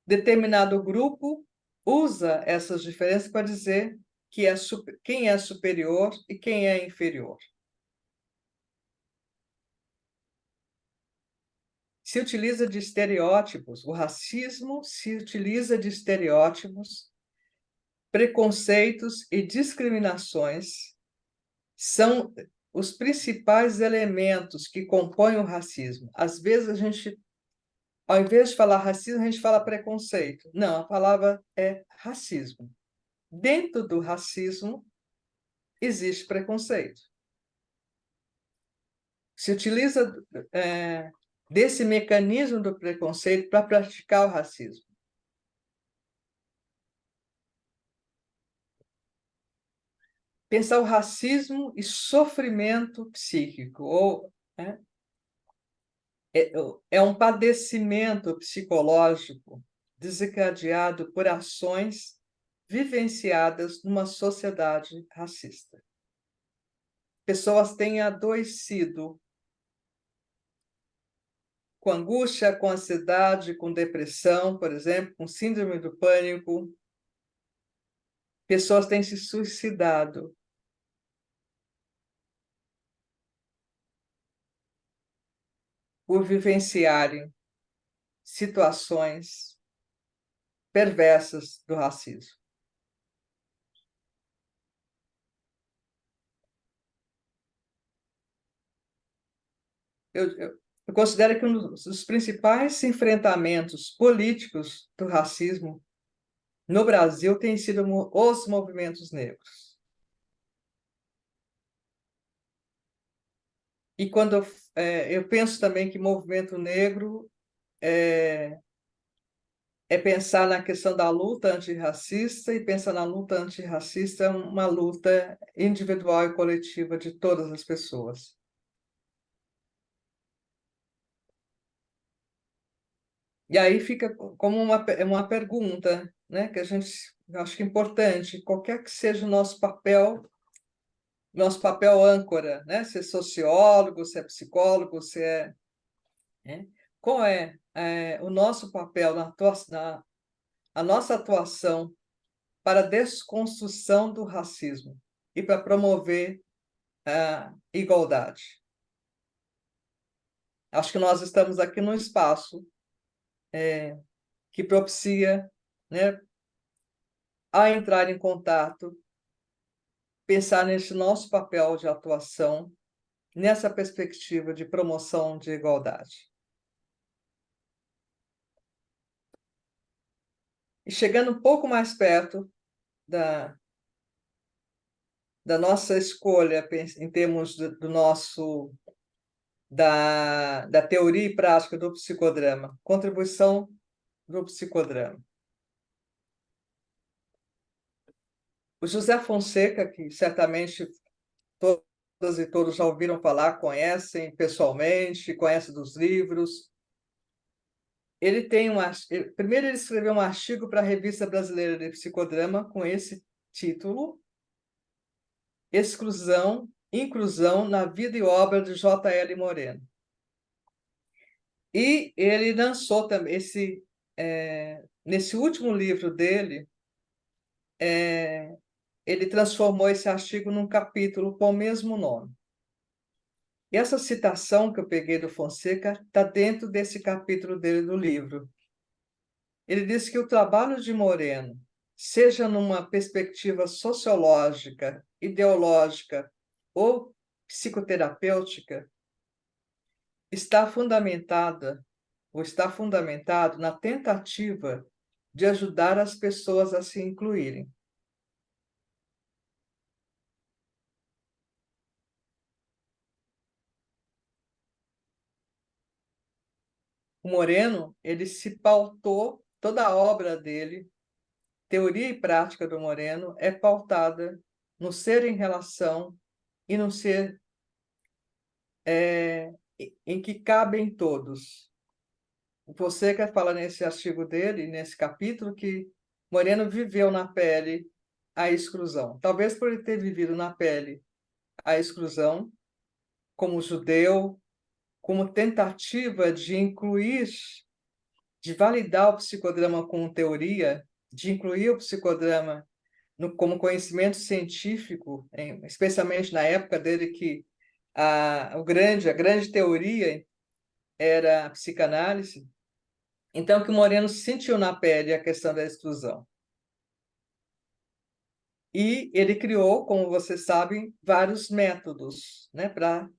Speaker 1: Determinado grupo usa essas diferenças para dizer quem é superior e quem é inferior. Se utiliza de estereótipos, o racismo se utiliza de estereótipos, preconceitos e discriminações são os principais elementos que compõem o racismo. Às vezes a gente, ao invés de falar racismo, a gente fala preconceito. Não, a palavra é racismo. Dentro do racismo existe preconceito. Se utiliza desse mecanismo do preconceito para praticar o racismo. Pensar o racismo e sofrimento psíquico, ou é um padecimento psicológico desencadeado por ações vivenciadas numa sociedade racista. Pessoas têm adoecido com angústia, com ansiedade, com depressão, por exemplo, com síndrome do pânico. Pessoas têm se suicidado. Por vivenciarem situações perversas do racismo. Eu considero que um dos principais enfrentamentos políticos do racismo no Brasil tem sido os movimentos negros. E quando eu penso também que movimento negro é pensar na questão da luta antirracista, e pensar na luta antirracista é uma luta individual e coletiva de todas as pessoas. E aí fica como uma pergunta, né, que a gente eu acho que é importante, qualquer que seja o nosso papel âncora, né? Se é sociólogo, se é psicólogo, se é, né? Qual é, o nosso papel a nossa atuação para a desconstrução do racismo e para promover a igualdade? Acho que nós estamos aqui num espaço que propicia, né, a entrar em contato, pensar nesse nosso papel de atuação, nessa perspectiva de promoção de igualdade. E chegando um pouco mais perto da nossa escolha em termos da teoria e prática do psicodrama, contribuição do psicodrama. O José Fonseca, que certamente todas e todos já ouviram falar, conhecem pessoalmente, conhecem dos livros. Primeiro ele escreveu um artigo para a Revista Brasileira de Psicodrama com esse título: Inclusão na vida e obra de J.L. Moreno. E ele lançou também nesse último livro dele, ele transformou esse artigo num capítulo com o mesmo nome. E essa citação que eu peguei do Fonseca está dentro desse capítulo dele do livro. Ele diz que o trabalho de Moreno, seja numa perspectiva sociológica, ideológica ou psicoterapêutica, está fundamentado na tentativa de ajudar as pessoas a se incluírem. O Moreno, ele se pautou, toda a obra dele, teoria e prática do Moreno, é pautada no ser em relação e no ser em que cabem todos. Você quer falar nesse artigo dele, nesse capítulo, que Moreno viveu na pele a exclusão. Talvez por ele ter vivido na pele a exclusão, como judeu, como tentativa de incluir, de validar o psicodrama como teoria, de incluir o psicodrama como conhecimento científico, especialmente na época dele que a grande teoria era a psicanálise. Então, que o Moreno sentiu na pele a questão da exclusão. E ele criou, como vocês sabem, vários métodos, né, para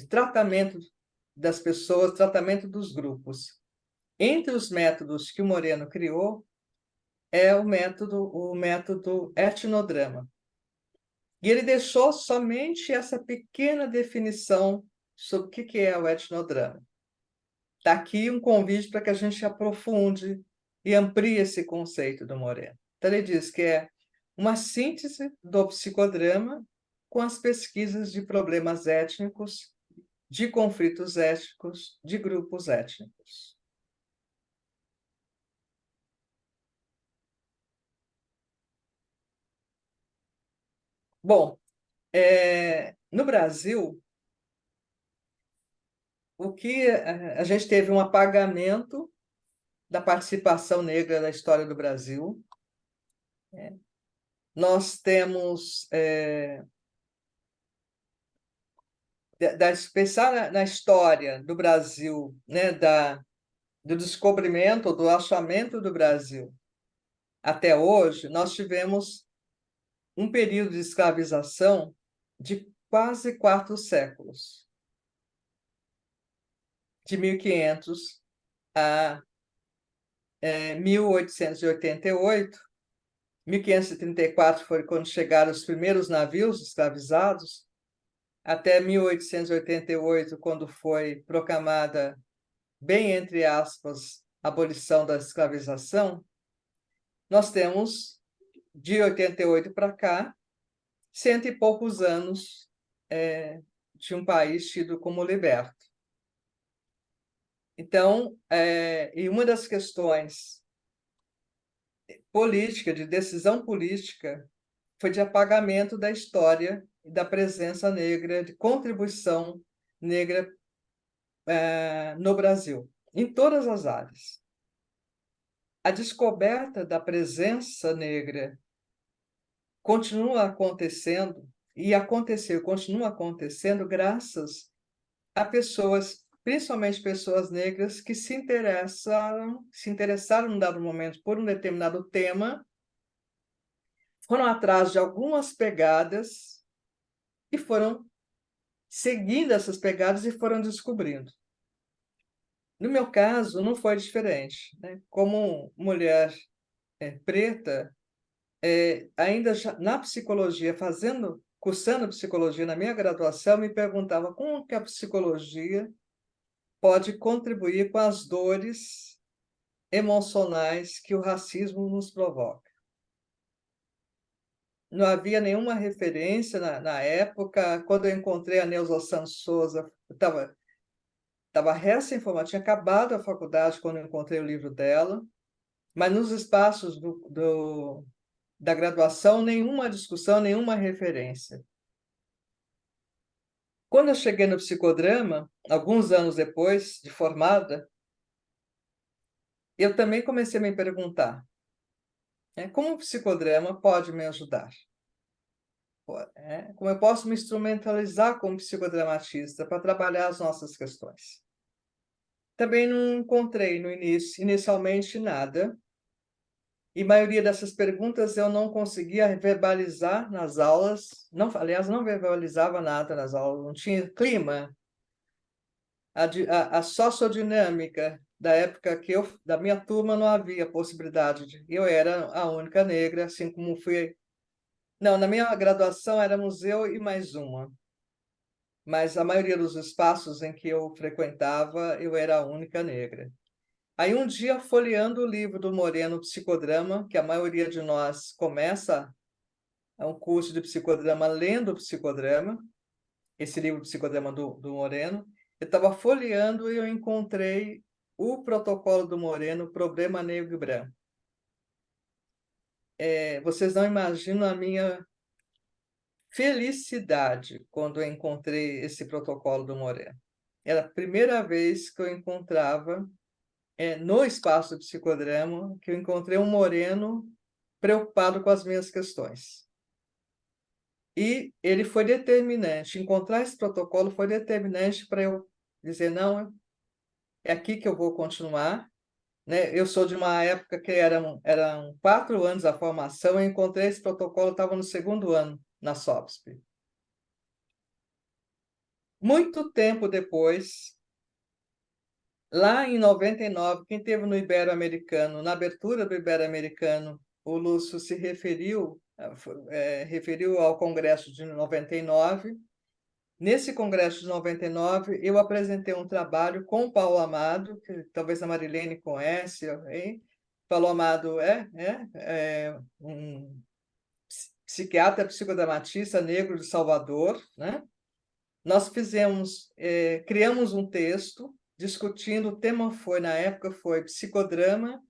Speaker 1: tratamento das pessoas, tratamento dos grupos. Entre os métodos que o Moreno criou é o método etnodrama. E ele deixou somente essa pequena definição sobre o que é o etnodrama. Está aqui um convite para que a gente aprofunde e amplie esse conceito do Moreno. Então, ele diz que é uma síntese do psicodrama com as pesquisas de problemas étnicos, de conflitos étnicos, de grupos étnicos. Bom, no Brasil, o que a gente teve um apagamento da participação negra na história do Brasil. Nós temos, pensar na história do Brasil, né, do descobrimento, do achamento do Brasil até hoje, nós tivemos um período de escravização de quase 4 séculos, de 1500 a 1888. 1534 foi quando chegaram os primeiros navios escravizados, até 1888, quando foi proclamada, bem entre aspas, a abolição da escravização. Nós temos, de 88 para cá, 100 e poucos anos de um país tido como liberto. Então, e uma das questões política, de decisão política, foi de apagamento da história e da presença negra, de contribuição negra no Brasil, em todas as áreas. A descoberta da presença negra continua acontecendo, e aconteceu, continua acontecendo graças a pessoas, principalmente pessoas negras, que se interessaram num dado momento por um determinado tema, foram atrás de algumas pegadas e foram seguindo essas pegadas e foram descobrindo. No meu caso, não foi diferente, né? Como mulher preta, ainda na psicologia, cursando psicologia na minha graduação, me perguntava como que a psicologia pode contribuir com as dores emocionais que o racismo nos provoca. Não havia nenhuma referência na época. Quando eu encontrei a Neuza Santos Souza, eu estava recém-formada, tinha acabado a faculdade quando eu encontrei o livro dela, mas nos espaços da graduação, nenhuma discussão, nenhuma referência. Quando eu cheguei no psicodrama, alguns anos depois de formada, eu também comecei a me perguntar, como o psicodrama pode me ajudar? Como eu posso me instrumentalizar como psicodramatista para trabalhar as nossas questões? Também não encontrei inicialmente nada, e a maioria dessas perguntas eu não conseguia verbalizar nas aulas, aliás, não verbalizava nada nas aulas, não tinha clima. A sociodinâmica da época da minha turma não havia possibilidade eu era a única negra, assim como fui. Não, na minha graduação éramos eu e mais uma, mas a maioria dos espaços em que eu frequentava, eu era a única negra. Aí um dia, folheando o livro do Moreno, Psicodrama, que a maioria de nós começa um curso de psicodrama lendo o psicodrama, esse livro Psicodrama do Moreno, eu estava folheando e eu encontrei o protocolo do Moreno, Problema Negro e Branco. Vocês não imaginam a minha felicidade quando eu encontrei esse protocolo do Moreno. Era a primeira vez que eu encontrava, no espaço do psicodrama, que eu encontrei um Moreno preocupado com as minhas questões. E ele foi determinante, encontrar esse protocolo foi determinante para eu dizer, não, é aqui que eu vou continuar. Né? Eu sou de uma época que eram 4 anos a formação, eu encontrei esse protocolo, estava no 2º ano na SOPSP. Muito tempo depois, lá em 99, quem esteve no Ibero-Americano, na abertura do Ibero-Americano, o Lúcio se referiu ao Congresso de 99. Nesse Congresso de 99, eu apresentei um trabalho com o Paulo Amado, que talvez a Marilene conhece. Hein? Paulo Amado é um psiquiatra psicodramatista negro de Salvador. Né? Nós criamos um texto discutindo, o tema na época foi psicodrama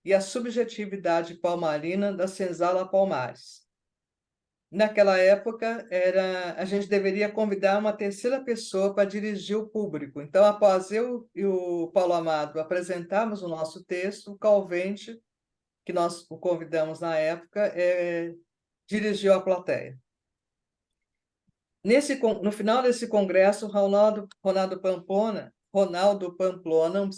Speaker 1: e a subjetividade palmarina da Senzala Palmares. Naquela época, a gente deveria convidar uma terceira pessoa para dirigir o público. Então, após eu e o Paulo Amado apresentarmos o nosso texto, o Calvente, que nós o convidamos na época, dirigiu a plateia. No final desse congresso, Ronaldo Pamplona, um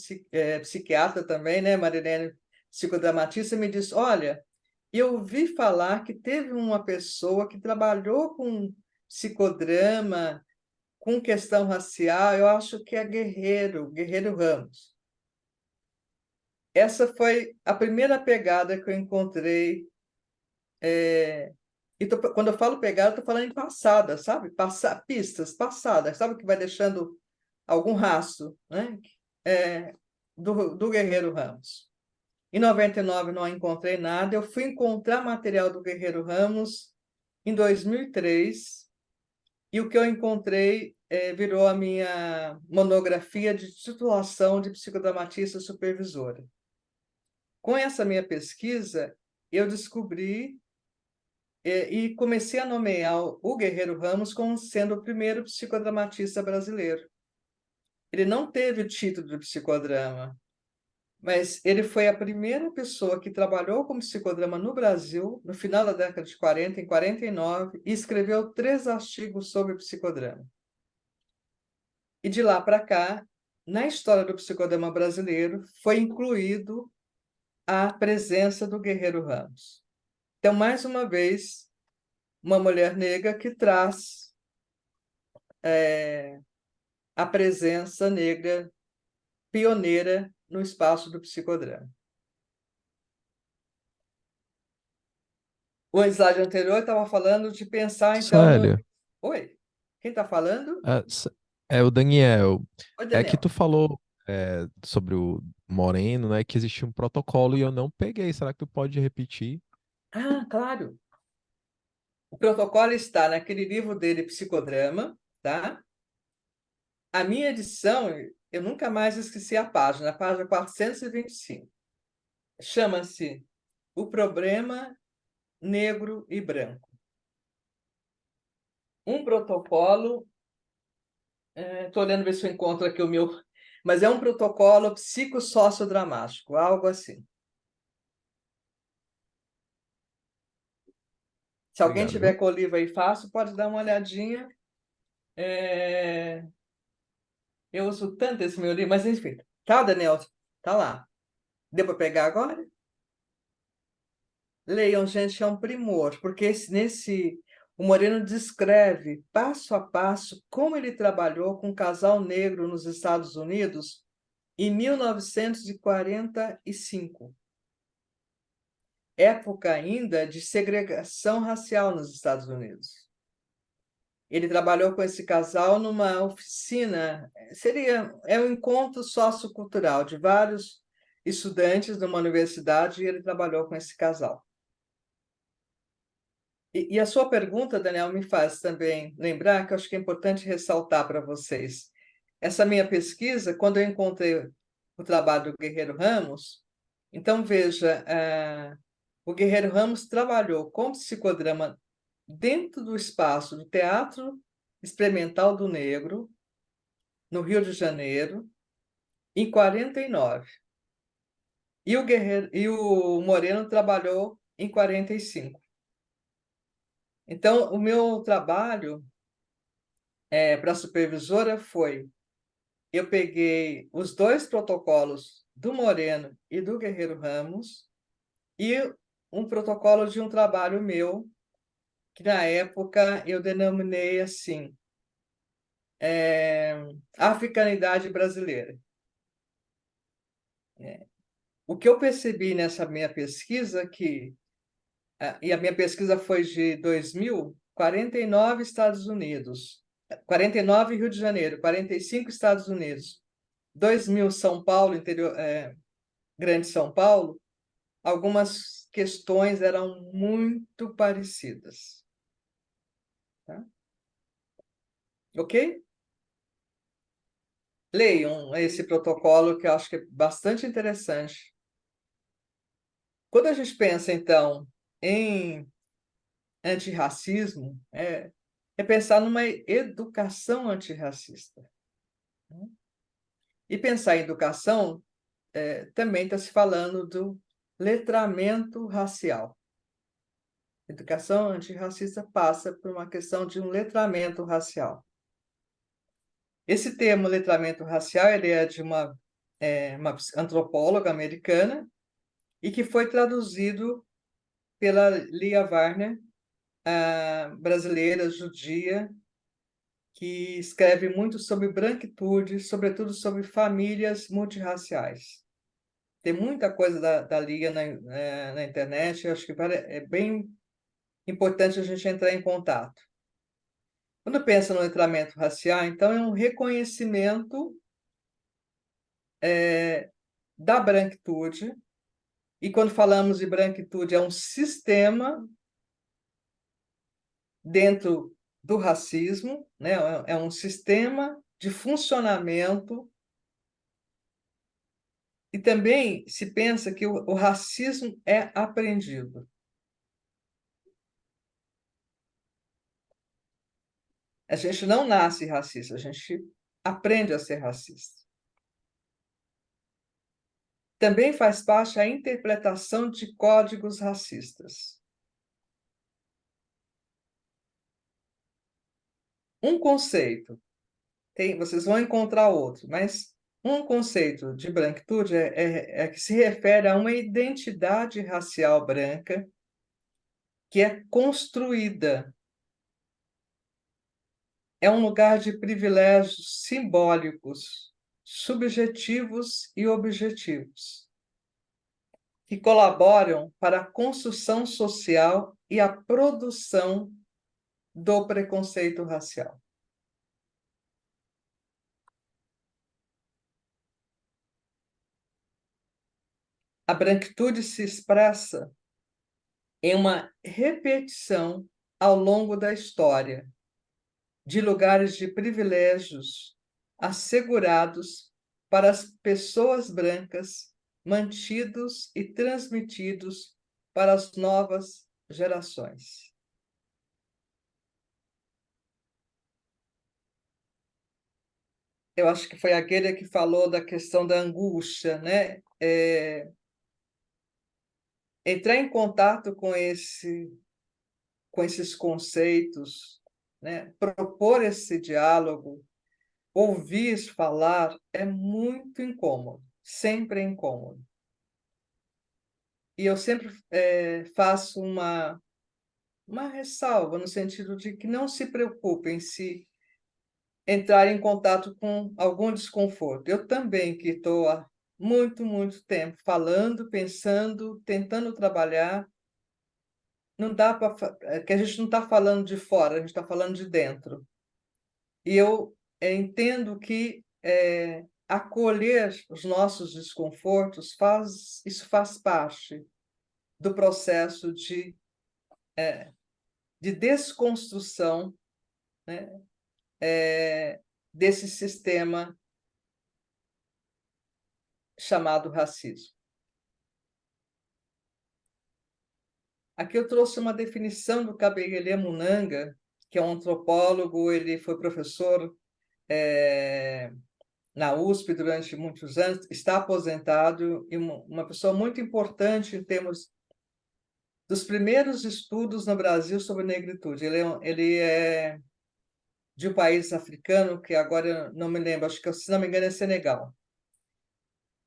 Speaker 1: psiquiatra também, né, Marilene, psicodramatista, me disse, olha, eu ouvi falar que teve uma pessoa que trabalhou com psicodrama, com questão racial, eu acho que é Guerreiro Ramos. Essa foi a primeira pegada que eu encontrei. Quando eu falo pegada, estou falando em passada, sabe? Pistas, passadas, sabe? Que vai deixando algum rastro, né? Do Guerreiro Ramos. Em 99 não encontrei nada, eu fui encontrar material do Guerreiro Ramos em 2003, e o que eu encontrei virou a minha monografia de titulação de psicodramatista supervisora. Com essa minha pesquisa, eu descobri e comecei a nomear o Guerreiro Ramos como sendo o primeiro psicodramatista brasileiro. Ele não teve o título de psicodrama, mas ele foi a primeira pessoa que trabalhou com psicodrama no Brasil, no final da década de 40, em 49, e escreveu 3 artigos sobre psicodrama. E de lá para cá, na história do psicodrama brasileiro, foi incluído a presença do Guerreiro Ramos. Então, mais uma vez, uma mulher negra que traz a presença negra pioneira no espaço do psicodrama. O slide anterior estava falando de pensar, então,
Speaker 9: Célia,
Speaker 1: Oi, quem está falando?
Speaker 9: é o Daniel.
Speaker 1: Oi,
Speaker 9: É que
Speaker 1: Daniel.
Speaker 9: tu falou sobre o Moreno, né? Que existia um protocolo e eu não peguei. Será que tu pode repetir?
Speaker 1: Ah, claro. O protocolo está naquele livro dele, Psicodrama, tá? A minha edição, eu nunca mais esqueci a página 425. Chama-se O Problema Negro e Branco. Um protocolo, estou olhando ver se eu encontro aqui o meu, mas é um protocolo psicossociodramático, algo assim. Se alguém
Speaker 9: Obrigado,
Speaker 1: tiver
Speaker 9: viu?
Speaker 1: com o livro aí fácil, pode dar uma olhadinha. Eu uso tanto esse meu livro, mas enfim. Tá, Daniel? Tá lá. Deu para pegar agora? Leiam, gente, é um primor, porque o Moreno descreve passo a passo como ele trabalhou com um casal negro nos Estados Unidos em 1945, época ainda de segregação racial nos Estados Unidos. Ele trabalhou com esse casal numa oficina, é um encontro sociocultural de vários estudantes de uma universidade, e ele trabalhou com esse casal. E a sua pergunta, Daniel, me faz também lembrar que eu acho que é importante ressaltar para vocês. Essa minha pesquisa, quando eu encontrei o trabalho do Guerreiro Ramos, então veja, o Guerreiro Ramos trabalhou com psicodrama dentro do espaço do Teatro Experimental do Negro, no Rio de Janeiro, em 49. E o Moreno trabalhou em 45. Então, o meu trabalho para a supervisora foi: eu peguei os 2 protocolos do Moreno e do Guerreiro Ramos e um protocolo de um trabalho meu, que na época eu denominei assim, Africanidade Brasileira. O que eu percebi nessa minha pesquisa, e a minha pesquisa foi de 2000, 49 Estados Unidos, 49 Rio de Janeiro, 45 Estados Unidos, 2000 São Paulo, interior, Grande São Paulo, algumas questões eram muito parecidas. Tá? Ok? Leiam esse protocolo, que eu acho que é bastante interessante. Quando a gente pensa, então, em antirracismo, é pensar numa educação antirracista. E pensar em educação, também está se falando do letramento racial. Educação antirracista passa por uma questão de um letramento racial. Esse termo letramento racial ele é de uma antropóloga americana e que foi traduzido pela Lia Warner, a brasileira judia, que escreve muito sobre branquitude, sobretudo sobre famílias multirraciais. Tem muita coisa da Lia na internet, eu acho que é bem importante a gente entrar em contato. Quando pensa no letramento racial, então é um reconhecimento da branquitude, e quando falamos de branquitude, é um sistema dentro do racismo, né? Um sistema de funcionamento E também se pensa que o racismo é aprendido. A gente não nasce racista, a gente aprende a ser racista. Também faz parte a interpretação de códigos racistas. Um conceito, vocês vão encontrar outro, mas um conceito de branquitude é que se refere a uma identidade racial branca que é construída. É um lugar de privilégios simbólicos, subjetivos e objetivos, que colaboram para a construção social e a produção do preconceito racial. A branquitude se expressa em uma repetição ao longo da história de lugares de privilégios assegurados para as pessoas brancas, mantidos e transmitidos para as novas gerações. Eu acho que foi aquele que falou da questão da angústia, né? Entrar em contato com esses conceitos, né? Propor esse diálogo, ouvir falar é muito incômodo, sempre é incômodo. E eu sempre faço uma ressalva no sentido de que não se preocupem se entrar em contato com algum desconforto. Eu também, que estou há muito, muito tempo falando, pensando, tentando trabalhar, não dá para que a gente não está falando de fora, a gente está falando de dentro. E eu entendo que acolher os nossos desconfortos isso faz parte do processo de desconstrução, né, desse sistema chamado racismo. Aqui eu trouxe uma definição do Kabengele Munanga, que é um antropólogo, ele foi professor na USP durante muitos anos, está aposentado e uma pessoa muito importante em termos dos primeiros estudos no Brasil sobre negritude. Ele é de um país africano, que agora eu não me lembro, acho que, se não me engano, é Senegal.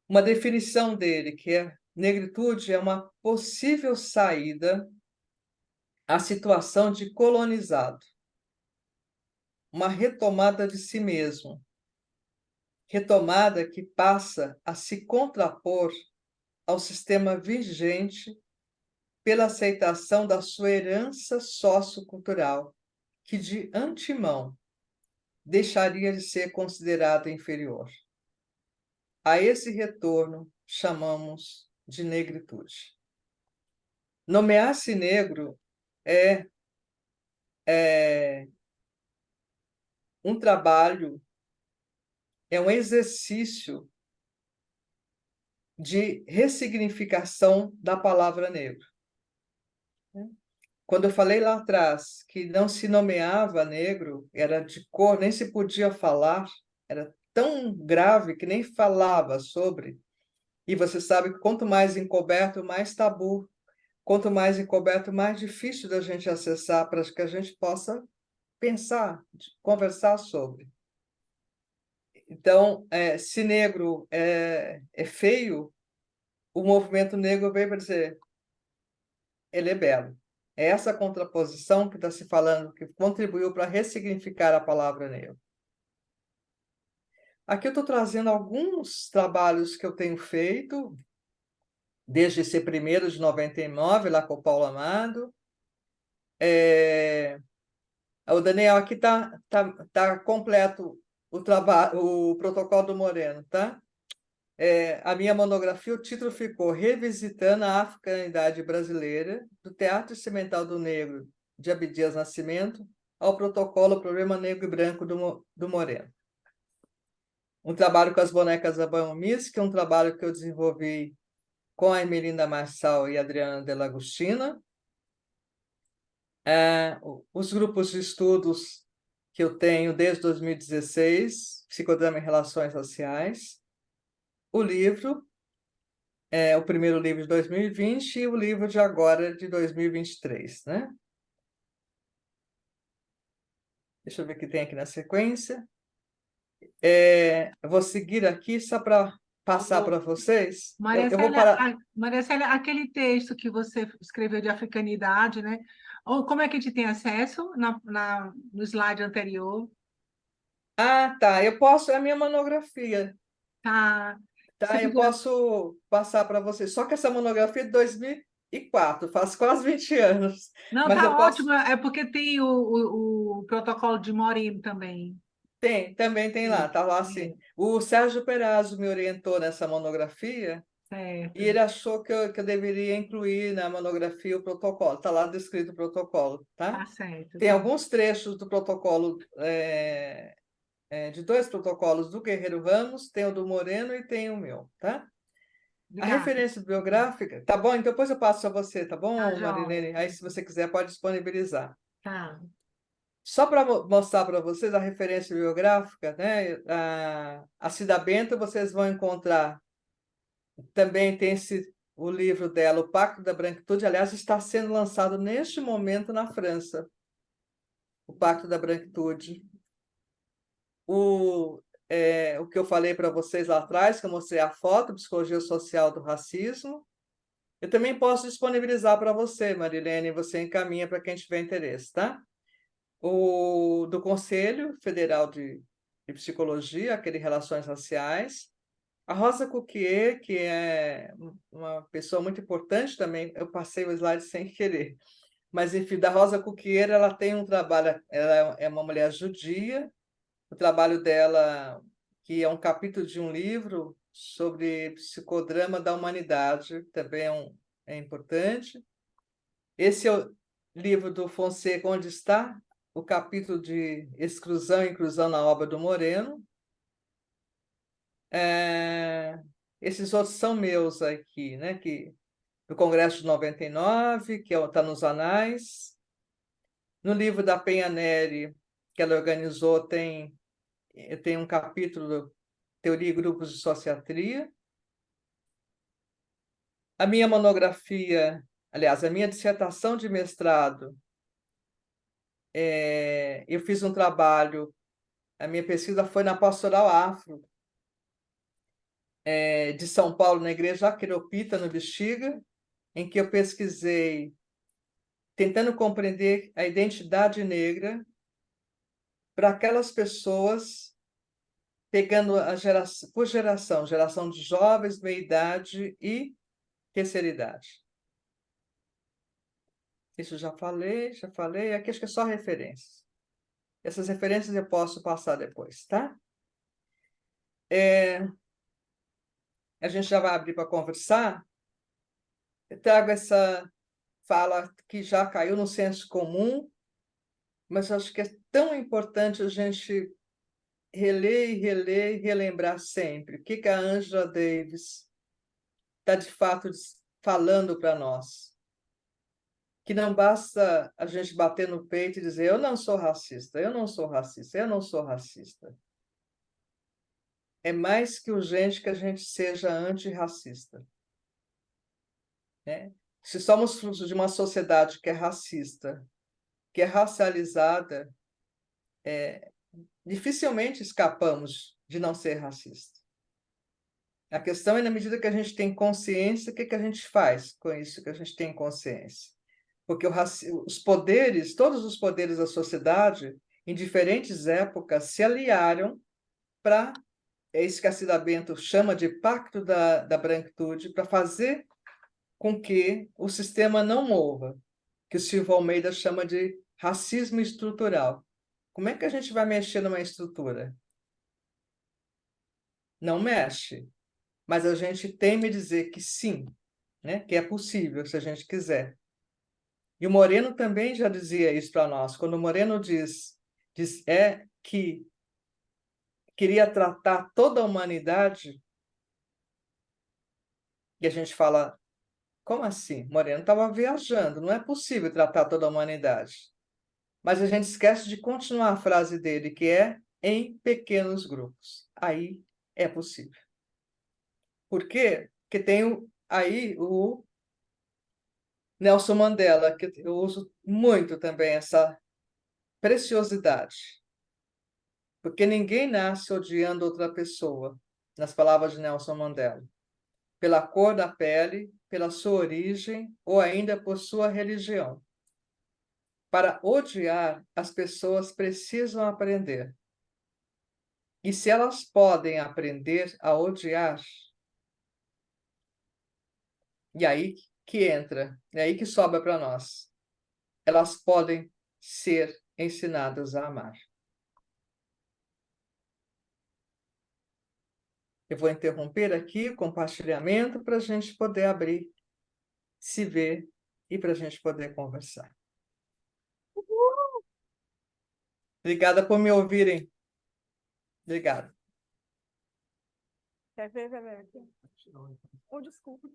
Speaker 1: Uma definição dele, que é: negritude é uma possível saída à situação de colonizado, uma retomada de si mesmo, retomada que passa a se contrapor ao sistema vigente pela aceitação da sua herança sociocultural, que de antemão deixaria de ser considerada inferior. A esse retorno chamamos de negritude. Nomear-se negro é um trabalho, é um exercício de ressignificação da palavra negro. Quando eu falei lá atrás que não se nomeava negro, era de cor, nem se podia falar, era tão grave que nem falava sobre. E você sabe que quanto mais encoberto, mais tabu. Quanto mais encoberto, mais difícil da gente acessar para que a gente possa pensar, conversar sobre. Então, se negro é feio, o movimento negro veio para dizer: ele é belo. É essa contraposição que está se falando, que contribuiu para ressignificar a palavra negro. Aqui eu estou trazendo alguns trabalhos que eu tenho feito, desde esse 1º de 99, lá com o Paulo Amado. O Daniel, aqui tá completo o protocolo do Moreno, tá? A minha monografia, o título ficou Revisitando a Africanidade Brasileira, do Teatro Experimental do Negro, de Abdias Nascimento, ao protocolo Problema Negro e Branco do Moreno. um trabalho com as bonecas da Biomiss, que é um trabalho que eu desenvolvi com a Emelinda Marçal e a Adriana Delagostina. Os grupos de estudos que eu tenho desde 2016, Psicodrama e Relações Sociais, o livro, o primeiro livro de 2020 e o livro de agora, de 2023, né? Deixa eu ver o que tem aqui na sequência. Eu vou seguir aqui só para passar para vocês.
Speaker 5: Maria
Speaker 1: Eu vou
Speaker 5: Célia,
Speaker 1: parar.
Speaker 5: Maria Célia, aquele texto que você escreveu de africanidade, né? Como é que a gente tem acesso no slide anterior?
Speaker 1: Ah, tá. Eu posso, é a minha monografia,
Speaker 5: Tá. Você
Speaker 1: tá? Eu
Speaker 5: ficou...
Speaker 1: posso passar para vocês. Só que essa monografia é de 2004, faz quase 20 anos.
Speaker 5: Não,
Speaker 1: Mas
Speaker 5: tá
Speaker 1: eu posso.
Speaker 5: ótimo. É porque tem o protocolo de Moreno também.
Speaker 1: Também tem lá, tá lá assim. O Sérgio Perazzo me orientou nessa monografia
Speaker 5: Certo.
Speaker 1: e ele achou que eu deveria incluir na monografia o protocolo. Está lá descrito o protocolo, tá?
Speaker 5: Tá certo.
Speaker 1: Tem
Speaker 5: Tá.
Speaker 1: alguns trechos do protocolo, de 2 protocolos do Guerreiro Ramos, tem o do Moreno e tem o meu, tá? A
Speaker 5: Obrigada.
Speaker 1: referência bibliográfica, tá bom? Então depois eu passo a você, tá bom,
Speaker 5: Tá, joia.
Speaker 1: Marilene? Aí, se você quiser, pode disponibilizar.
Speaker 5: Tá.
Speaker 1: Só para mostrar para vocês a referência bibliográfica, né? A Cida Bento, vocês vão encontrar. Também tem o livro dela, O Pacto da Branquitude. Aliás, está sendo lançado neste momento na França, O Pacto da Branquitude. O que eu falei para vocês lá atrás, que eu mostrei a foto, Psicologia Social do Racismo. Eu também posso disponibilizar para você, Marilene, você encaminha para quem tiver interesse, tá? O do Conselho Federal de Psicologia, aquele Relações Raciais. A Rosa Cuquier, que é uma pessoa muito importante também, eu passei o slide sem querer, mas enfim, da Rosa Cuquier, ela tem um trabalho, ela é uma mulher judia, o trabalho dela, que é um capítulo de um livro sobre psicodrama da humanidade, também é importante. Esse é o livro do Fonseca, Onde Está? O capítulo de exclusão e inclusão na obra do Moreno. Esses outros são meus aqui, né? Do Congresso de 99, que está nos anais. No livro da Penha Neri, que ela organizou, tem um capítulo Teoria e Grupos de Sociatria. A minha monografia, aliás, a minha dissertação de mestrado, eu fiz um trabalho, a minha pesquisa foi na Pastoral Afro, de São Paulo, na Igreja Aqueropita, no Bexiga, em que eu pesquisei, tentando compreender a identidade negra para aquelas pessoas, pegando por geração de jovens, meia-idade e terceira idade. Isso já falei, aqui acho que é só referências. Essas referências eu posso passar depois, tá? A gente já vai abrir para conversar. Eu trago essa fala que já caiu no senso comum, mas acho que é tão importante a gente reler e reler e relembrar sempre o que a Angela Davis está, de fato, falando para nós. Que não basta a gente bater no peito e dizer eu não sou racista, eu não sou racista, eu não sou racista. É mais que urgente que a gente seja antirracista. Né? Se somos frutos de uma sociedade que é racista, que é racializada, dificilmente escapamos de não ser racista. A questão é, na medida que a gente tem consciência, o que a gente faz com isso que a gente tem consciência? Porque os poderes, todos os poderes da sociedade, em diferentes épocas, se aliaram para, é isso que a Cida Bento chama de Pacto da Branquitude, para fazer com que o sistema não mova, que o Silvio Almeida chama de racismo estrutural. Como é que a gente vai mexer numa estrutura? Não mexe, mas a gente teme a dizer que sim, né? Que é possível, se a gente quiser. E o Moreno também já dizia isso para nós. Quando o Moreno diz que queria tratar toda a humanidade, e a gente fala, como assim? Moreno estava viajando, não é possível tratar toda a humanidade. Mas a gente esquece de continuar a frase dele, que é em pequenos grupos. Aí é possível. Por quê? Porque tem aí o Nelson Mandela, que eu uso muito também essa preciosidade. Porque ninguém nasce odiando outra pessoa, nas palavras de Nelson Mandela, pela cor da pele, pela sua origem ou ainda por sua religião. Para odiar, as pessoas precisam aprender. E se elas podem aprender a odiar, e aí que entra, é aí que sobra para nós. Elas podem ser ensinadas a amar. Eu vou interromper aqui o compartilhamento para a gente poder abrir, se ver e para a gente poder conversar. Obrigada por me ouvirem. Obrigada.
Speaker 11: Quer ver, aqui? Oh, desculpa.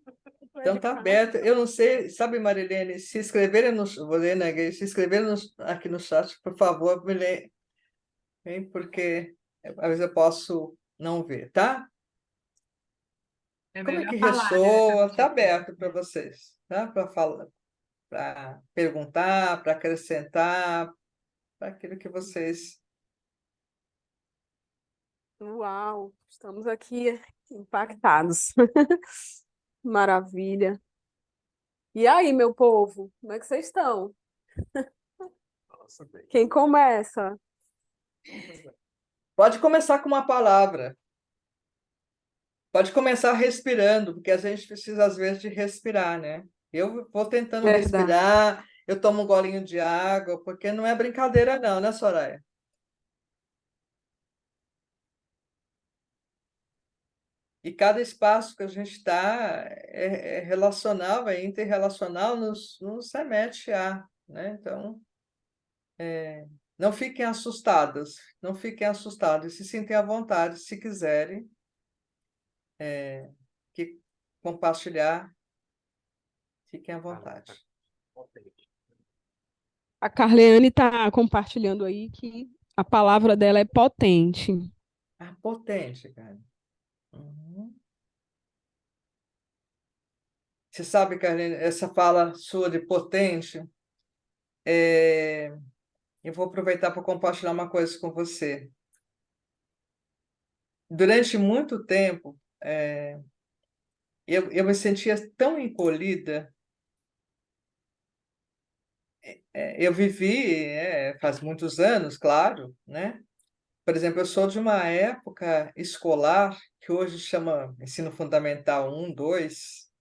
Speaker 1: Então está aberto. Eu não sei, sabe, Marilene, se inscreverem no, vou ler, né, se inscreverem aqui no chat, por favor, me lê, hein, porque às vezes eu posso não ver, tá?
Speaker 5: É
Speaker 1: Como é
Speaker 5: melhor
Speaker 1: que
Speaker 5: falar, né?
Speaker 1: ressoa? Está aberto para vocês, tá? Para falar, para perguntar, para acrescentar, para aquilo que vocês.
Speaker 11: Uau, estamos aqui impactados. Maravilha. E aí, meu povo, como é que vocês estão? Quem começa?
Speaker 1: Pode começar com uma palavra. Pode começar respirando, porque a gente precisa, às vezes, de respirar, né? Eu vou tentando
Speaker 11: Verdade.
Speaker 1: respirar, eu tomo um golinho de água, porque não é brincadeira, não, né, Soraya? E cada espaço que a gente está é relacional, é interrelacional, nos remete a, né? Então, não fiquem assustadas, não fiquem assustadas, se sentem à vontade, se quiserem, que compartilhar, fiquem à vontade.
Speaker 11: A Carleane está compartilhando aí que a palavra dela é potente.
Speaker 1: Ah, potente, cara. Uhum. Você sabe, Carlinhos, essa fala sua de potente, eu vou aproveitar para compartilhar uma coisa com você. Durante muito tempo, eu me sentia tão encolhida. Eu vivi, faz muitos anos, claro, né? Por exemplo, eu sou de uma época escolar que hoje chama Ensino Fundamental 1, 2,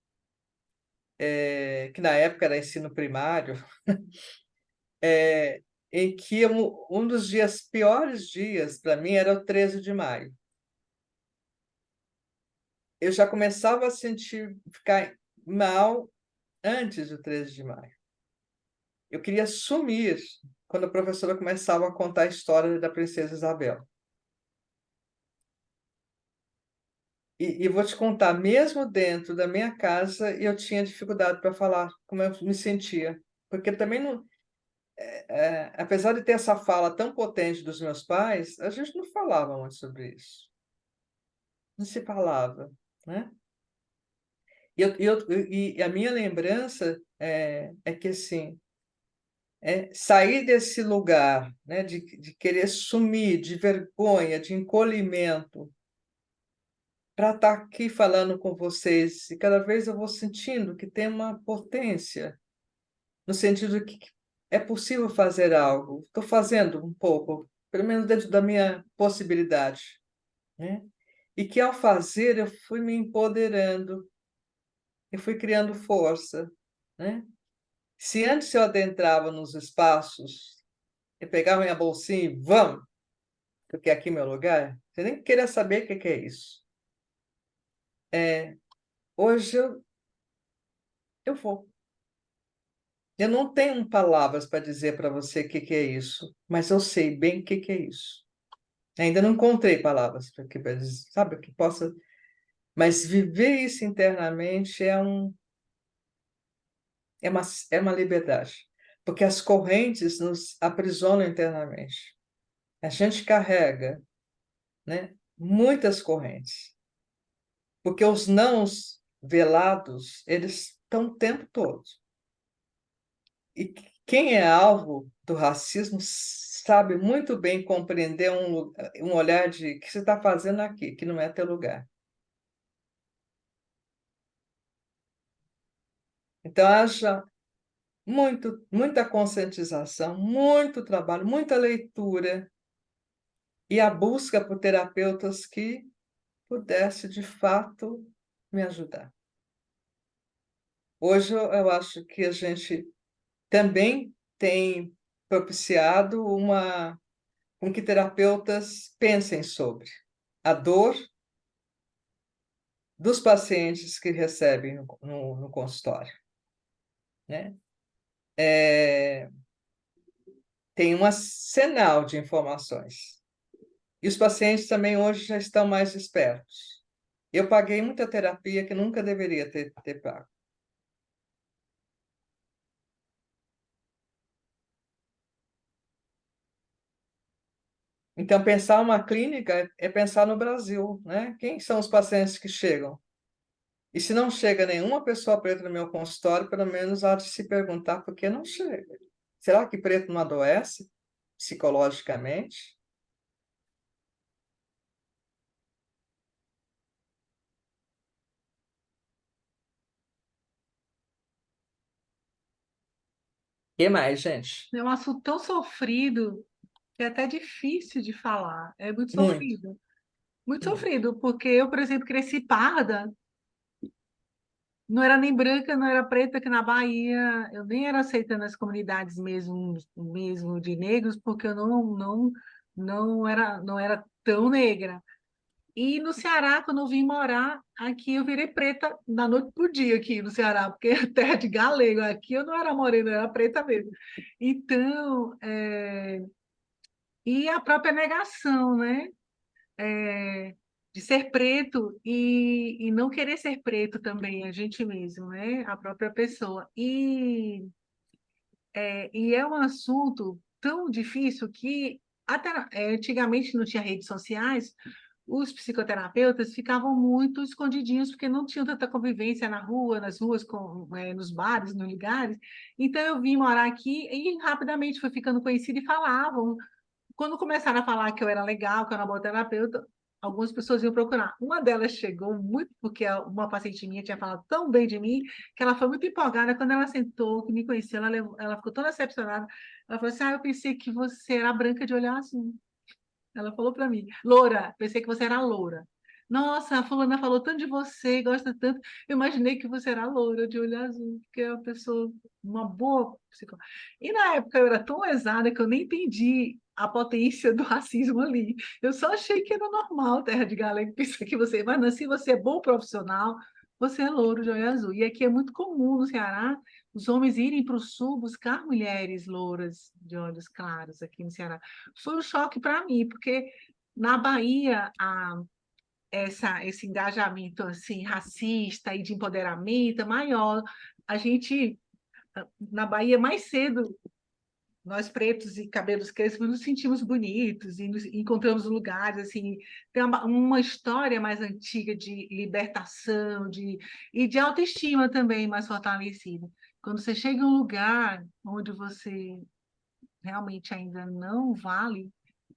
Speaker 1: que na época era ensino primário, em que um dos piores dias para mim era o 13 de maio. Eu já começava a ficar mal antes do 13 de maio. Eu queria sumir quando a professora começava a contar a história da princesa Isabel. E vou te contar, mesmo dentro da minha casa, eu tinha dificuldade para falar como eu me sentia. Porque também não. Apesar de ter essa fala tão potente dos meus pais, a gente não falava muito sobre isso. Não se falava, né? E a minha lembrança é que, assim, sair desse lugar, né, de querer sumir, de vergonha, de encolhimento, para estar aqui falando com vocês, e cada vez eu vou sentindo que tem uma potência, no sentido que é possível fazer algo. Estou fazendo um pouco, pelo menos dentro da minha possibilidade, né? E que ao fazer eu fui me empoderando, eu fui criando força, né? Se antes eu adentrava nos espaços, eu pegava minha bolsinha e vamos, porque aqui é meu lugar, você nem queria saber o que é isso. Hoje eu vou. Eu não tenho palavras para dizer para você o que é isso, mas eu sei bem o que é isso. Ainda não encontrei palavras para que, sabe, que possa. Mas viver isso internamente é uma liberdade, porque as correntes nos aprisionam internamente. A gente carrega, né, muitas correntes, porque os nãos velados, eles estão o tempo todo. E quem é alvo do racismo sabe muito bem compreender um olhar de o que você está fazendo aqui, que não é teu lugar. Então, haja muita conscientização, muito trabalho, muita leitura e a busca por terapeutas que pudesse, de fato, me ajudar. Hoje, eu acho que a gente também tem propiciado com que terapeutas pensem sobre a dor dos pacientes que recebem no consultório, né? Tem um arsenal de informações. E os pacientes também hoje já estão mais espertos. Eu paguei muita terapia que nunca deveria ter pago. Então, pensar uma clínica é pensar no Brasil, né? Quem são os pacientes que chegam? E se não chega nenhuma pessoa preta no meu consultório, pelo menos há de se perguntar por que não chega. Será que preto não adoece psicologicamente? O que mais, gente?
Speaker 5: É um assunto tão sofrido que é até difícil de falar. É muito
Speaker 1: Muito.
Speaker 5: sofrido. Muito
Speaker 1: Muito.
Speaker 5: sofrido, porque eu, por exemplo, cresci parda, não era nem branca, não era preta, que na Bahia eu nem era aceita nas comunidades mesmo de negros, porque eu não era tão negra. E no Ceará, quando eu vim morar aqui, eu virei preta da noite pro dia aqui no Ceará, porque é terra de galego. Aqui eu não era morena, eu era preta mesmo. Então, e a própria negação, né? De ser preto e não querer ser preto também, a gente mesmo, né? A própria pessoa. E é um assunto tão difícil que até antigamente não tinha redes sociais, os psicoterapeutas ficavam muito escondidinhos porque não tinham tanta convivência na rua, nas ruas, nos bares, nos lugares. Então eu vim morar aqui e rapidamente fui ficando conhecida e falavam. Quando começaram a falar que eu era legal, que eu era uma boa terapeuta, algumas pessoas iam procurar. Uma delas chegou muito, porque uma paciente minha tinha falado tão bem de mim, que ela foi muito empolgada. Quando ela sentou, que me conheceu, ela ficou toda decepcionada. Ela falou assim: eu pensei que você era branca de olho azul. Ela falou para mim: loura, pensei que você era loura. Nossa, a fulana falou tanto de você, gosta tanto. Eu imaginei que você era loura, de olho azul, porque é uma pessoa, uma boa psicóloga. E na época eu era tão lesada que eu nem entendi a potência do racismo ali. Eu só achei que era normal, terra de galego, pensar que você, mas não, se você é bom profissional, você é louro de olho azul. E aqui é muito comum no Ceará os homens irem para o sul buscar mulheres louras de olhos claros aqui no Ceará. Foi um choque para mim, porque na Bahia esse engajamento assim racista e de empoderamento é maior. A gente na Bahia mais cedo nós pretos e cabelos crespos nos sentimos bonitos e nos encontramos lugares assim, tem uma história mais antiga de libertação e de autoestima também mais fortalecida. Quando você chega em um lugar onde você realmente ainda não vale,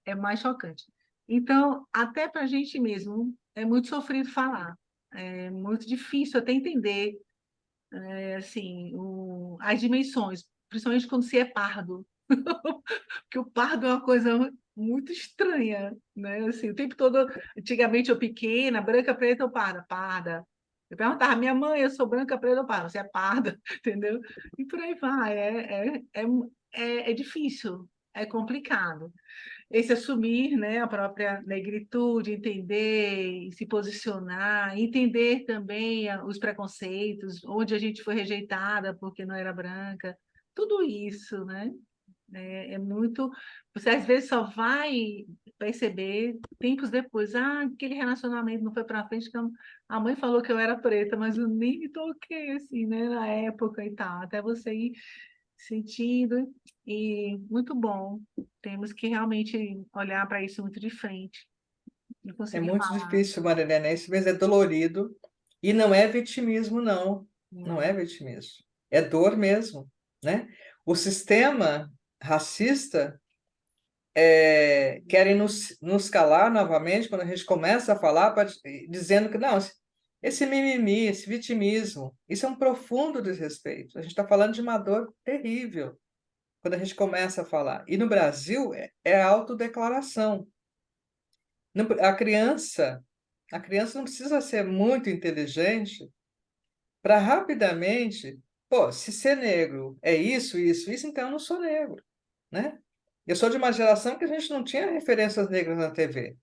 Speaker 5: é mais chocante. Então, até para a gente mesmo, é muito sofrido falar, é muito difícil até entender assim, as dimensões, principalmente quando se é pardo, porque o pardo é uma coisa muito estranha, né? Assim, o tempo todo, antigamente eu pequena, branca, preta ou parda? Parda. Eu perguntava, minha mãe, eu sou branca, preta ou parda? Você é parda, entendeu? E por aí vai, é difícil, é complicado. Esse assumir, né, a própria negritude, entender, se posicionar, entender também os preconceitos, onde a gente foi rejeitada porque não era branca, tudo isso, né? É muito. Você às vezes só vai perceber, tempos depois, aquele relacionamento não foi para frente, que a mãe falou que eu era preta, mas eu nem me toquei, assim, né, na época e tal, até você ir sentindo, e muito bom. Temos que realmente olhar para isso muito de frente e
Speaker 1: É
Speaker 5: conseguir
Speaker 1: muito
Speaker 5: falar.
Speaker 1: difícil, Marilena, isso mesmo, é dolorido. E não é vitimismo, não. Não é vitimismo. É dor mesmo, né? O sistema racista querem nos calar novamente quando a gente começa a falar, dizendo que não, esse mimimi, esse vitimismo, isso é um profundo desrespeito. A gente está falando de uma dor terrível quando a gente começa a falar. E no Brasil é autodeclaração. A criança não precisa ser muito inteligente para rapidamente, pô, se ser negro é isso, isso, isso, então eu não sou negro, né? Eu sou de uma geração que a gente não tinha referências negras na TV,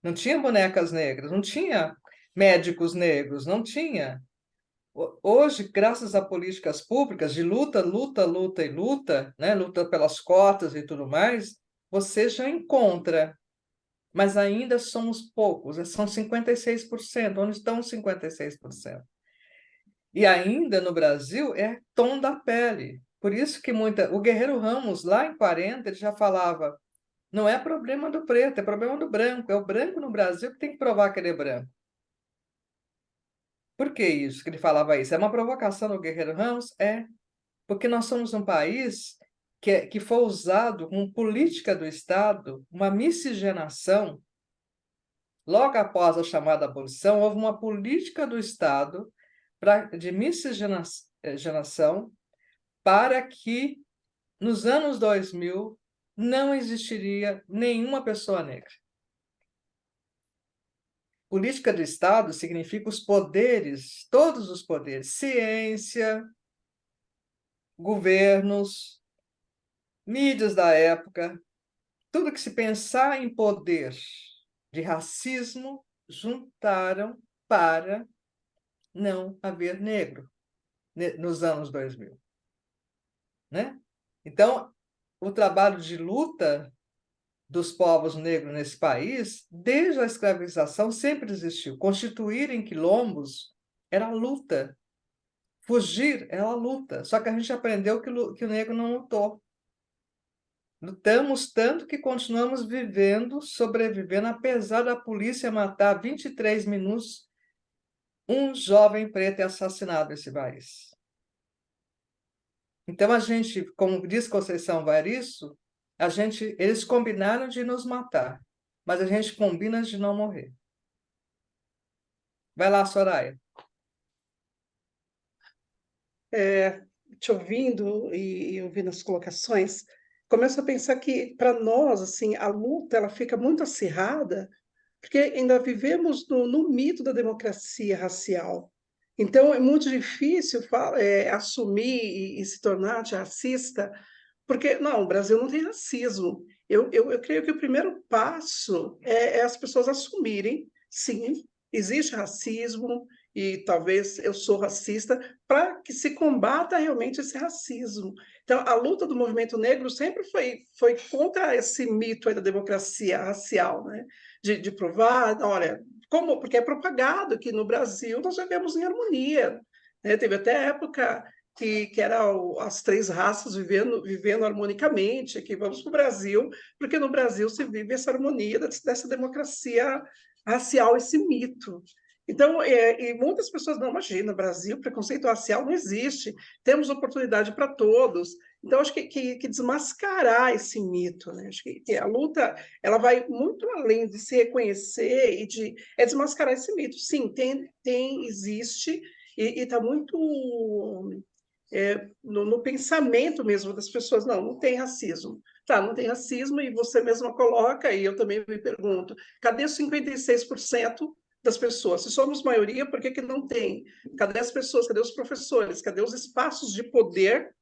Speaker 1: não tinha bonecas negras, não tinha médicos negros, não tinha. Hoje, graças a políticas públicas de luta, luta, luta e luta, né? Luta pelas cotas e tudo mais, você já encontra, mas ainda somos poucos, são 56%. Onde estão os 56%? E ainda no Brasil é tom da pele. Por isso que o Guerreiro Ramos, lá em 40, ele já falava: não é problema do preto, é problema do branco. É o branco no Brasil que tem que provar que ele é branco. Por que isso que ele falava isso? É uma provocação do Guerreiro Ramos? É, porque nós somos um país que foi usado como política do Estado, uma miscigenação. Logo após a chamada abolição, houve uma política do Estado de miscigenação para que, nos anos 2000, não existiria nenhuma pessoa negra. Política do Estado significa os poderes, todos os poderes, ciência, governos, mídias da época, tudo que se pensar em poder de racismo, juntaram para não haver negro nos anos 2000, né? Então, o trabalho de luta dos povos negros nesse país, desde a escravização, sempre existiu. Constituir em quilombos era luta. Fugir era luta. Só que a gente aprendeu que o negro não lutou. Lutamos tanto que continuamos vivendo, sobrevivendo, apesar da polícia matar 23 minutos, um jovem preto é assassinado nesse país. Então, a gente, como diz Conceição Varisto, eles combinaram de nos matar, mas a gente combina de não morrer. Vai lá, Soraya.
Speaker 10: Te ouvindo e ouvindo as colocações, começo a pensar que, para nós, assim, a luta ela fica muito acirrada, porque ainda vivemos no mito da democracia racial. Então, é muito difícil assumir e se tornar antirracista, porque, não, o Brasil não tem racismo. Eu creio que o primeiro passo é as pessoas assumirem, sim, existe racismo, e talvez eu sou racista, para que se combata realmente esse racismo. Então, a luta do movimento negro sempre foi contra esse mito aí da democracia racial, né? De provar, olha, porque é propagado que no Brasil nós vivemos em harmonia, né? Teve até época que era as três raças vivendo harmonicamente, que vamos para o Brasil, porque no Brasil se vive essa harmonia dessa democracia racial, esse mito. Então, e muitas pessoas não imaginam, no Brasil, preconceito racial não existe, temos oportunidade para todos. Então, acho que desmascarar esse mito, né? Acho que a luta ela vai muito além de se reconhecer e de desmascarar esse mito. Sim, existe, e está muito no pensamento mesmo das pessoas. Não tem racismo. Tá, não tem racismo, e você mesma coloca, e eu também me pergunto, cadê os 56% das pessoas? Se somos maioria, por que não tem? Cadê as pessoas? Cadê os professores? Cadê os espaços de poder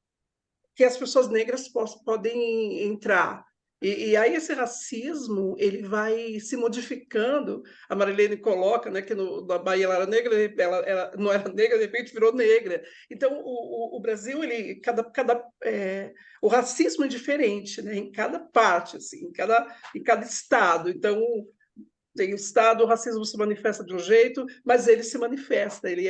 Speaker 10: que as pessoas negras podem entrar? E aí esse racismo ele vai se modificando. A Marilene coloca, né, que na Bahia ela era negra, ela não era negra, de repente virou negra. Então o Brasil, ele o racismo é diferente, né, em cada parte, assim, em cada estado. Então tem o estado, o racismo se manifesta de um jeito, mas ele se manifesta, ele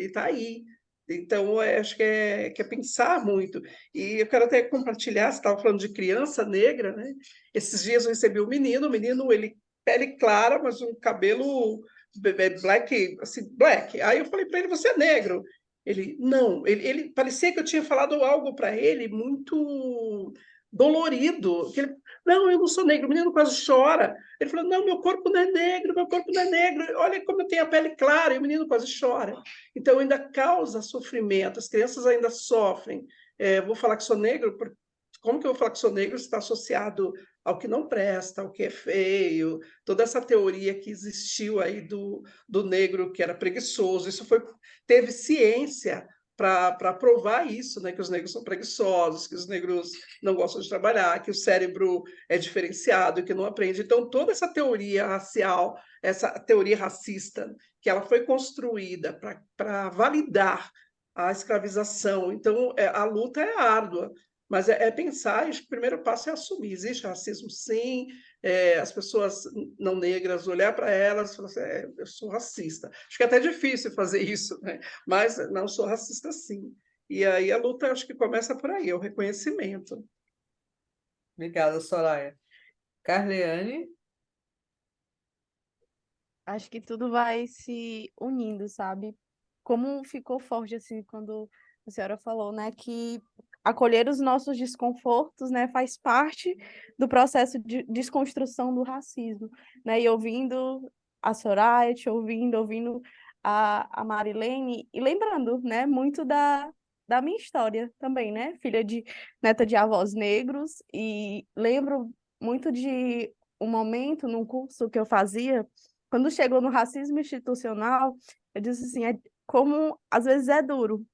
Speaker 10: está aí. Então, acho que é pensar muito. E eu quero até compartilhar, você estava falando de criança negra, né? Esses dias eu recebi um menino, ele pele clara, mas um cabelo black, assim, black. Aí eu falei para ele, você é negro? Ele, não. Ele parecia que eu tinha falado algo para ele muito dolorido. Não, eu não sou negro. O menino quase chora. Ele falou, não, meu corpo não é negro, meu corpo não é negro. Olha como eu tenho a pele clara. E o menino quase chora. Então, ainda causa sofrimento, as crianças ainda sofrem. Vou falar que sou negro, como que eu vou falar que sou negro se está associado ao que não presta, ao que é feio, toda essa teoria que existiu aí do negro que era preguiçoso, teve ciência para provar isso, né? Que os negros são preguiçosos, que os negros não gostam de trabalhar, que o cérebro é diferenciado, que não aprende. Então, toda essa teoria racial, essa teoria racista, que ela foi construída para validar a escravização. Então, a luta é árdua, mas é pensar, acho que o primeiro passo é assumir. Existe racismo, sim, as pessoas não negras, olhar para elas e falar assim, eu sou racista. Acho que é até difícil fazer isso, né? Mas não sou racista, sim. E aí a luta, acho que começa por aí, é o reconhecimento.
Speaker 1: Obrigada, Soraya. Carleane?
Speaker 2: Acho que tudo vai se unindo, sabe? Como ficou forte, assim, quando a senhora falou, né, que acolher os nossos desconfortos, né, faz parte do processo de desconstrução do racismo, né? E ouvindo a Soraya, te ouvindo a Marilene, e lembrando, né, muito da minha história também, né? Neta de avós negros, e lembro muito de um momento num curso que eu fazia, quando chegou no racismo institucional, eu disse assim, como às vezes é duro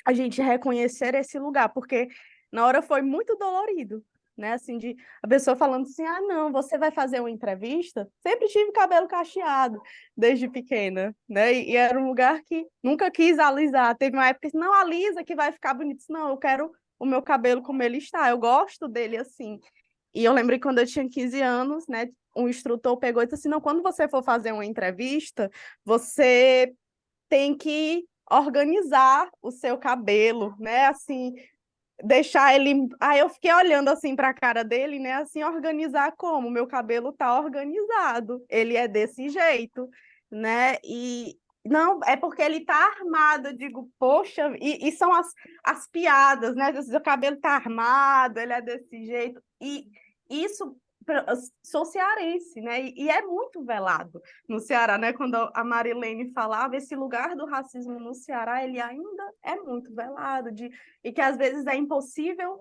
Speaker 2: a gente reconhecer esse lugar, porque na hora foi muito dolorido, né? Assim, de a pessoa falando assim, ah, não, você vai fazer uma entrevista? Sempre tive cabelo cacheado desde pequena, né? E era um lugar que nunca quis alisar. Teve uma época que não alisa que vai ficar bonito. Não, eu quero o meu cabelo como ele está, eu gosto dele assim. E eu lembrei quando eu tinha 15 anos, né? Um instrutor pegou e disse assim, não, quando você for fazer uma entrevista, você tem que organizar o seu cabelo, né? Assim, deixar ele. Aí eu fiquei olhando assim para a cara dele, né? Assim, organizar como? Meu cabelo tá organizado, ele é desse jeito, né? E não, é porque ele tá armado. Eu digo, poxa, e são as piadas, né? O cabelo tá armado, ele é desse jeito. E isso sou cearense, né? E é muito velado no Ceará, né? Quando a Marilene falava, esse lugar do racismo no Ceará, ele ainda é muito velado, e que às vezes é impossível,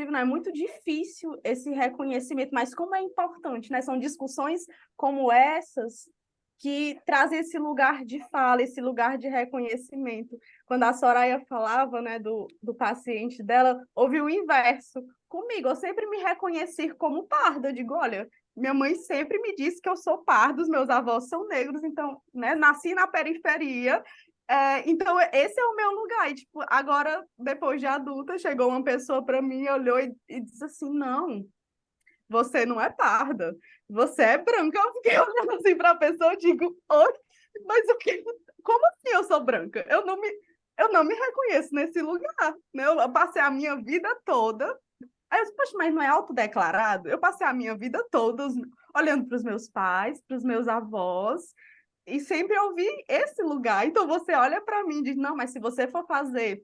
Speaker 2: não é muito difícil esse reconhecimento, mas como é importante, né? São discussões como essas que trazem esse lugar de fala, esse lugar de reconhecimento. Quando a Soraya falava, né, do paciente dela, houve o inverso. Comigo, eu sempre me reconheci como parda. Eu digo, olha, minha mãe sempre me disse que eu sou parda, os meus avós são negros, então, né, nasci na periferia, então esse é o meu lugar. E, tipo, agora, depois de adulta, chegou uma pessoa para mim, olhou e disse assim, não, você não é parda, você é branca. Eu fiquei olhando assim para a pessoa, eu digo, oi, mas o que? Como assim eu sou branca? Eu não me reconheço nesse lugar, né? Eu passei a minha vida toda. Aí eu disse, poxa, mas não é autodeclarado? Eu passei a minha vida toda olhando para os meus pais, para os meus avós, e sempre ouvi esse lugar. Então você olha para mim e diz, não, mas se você for fazer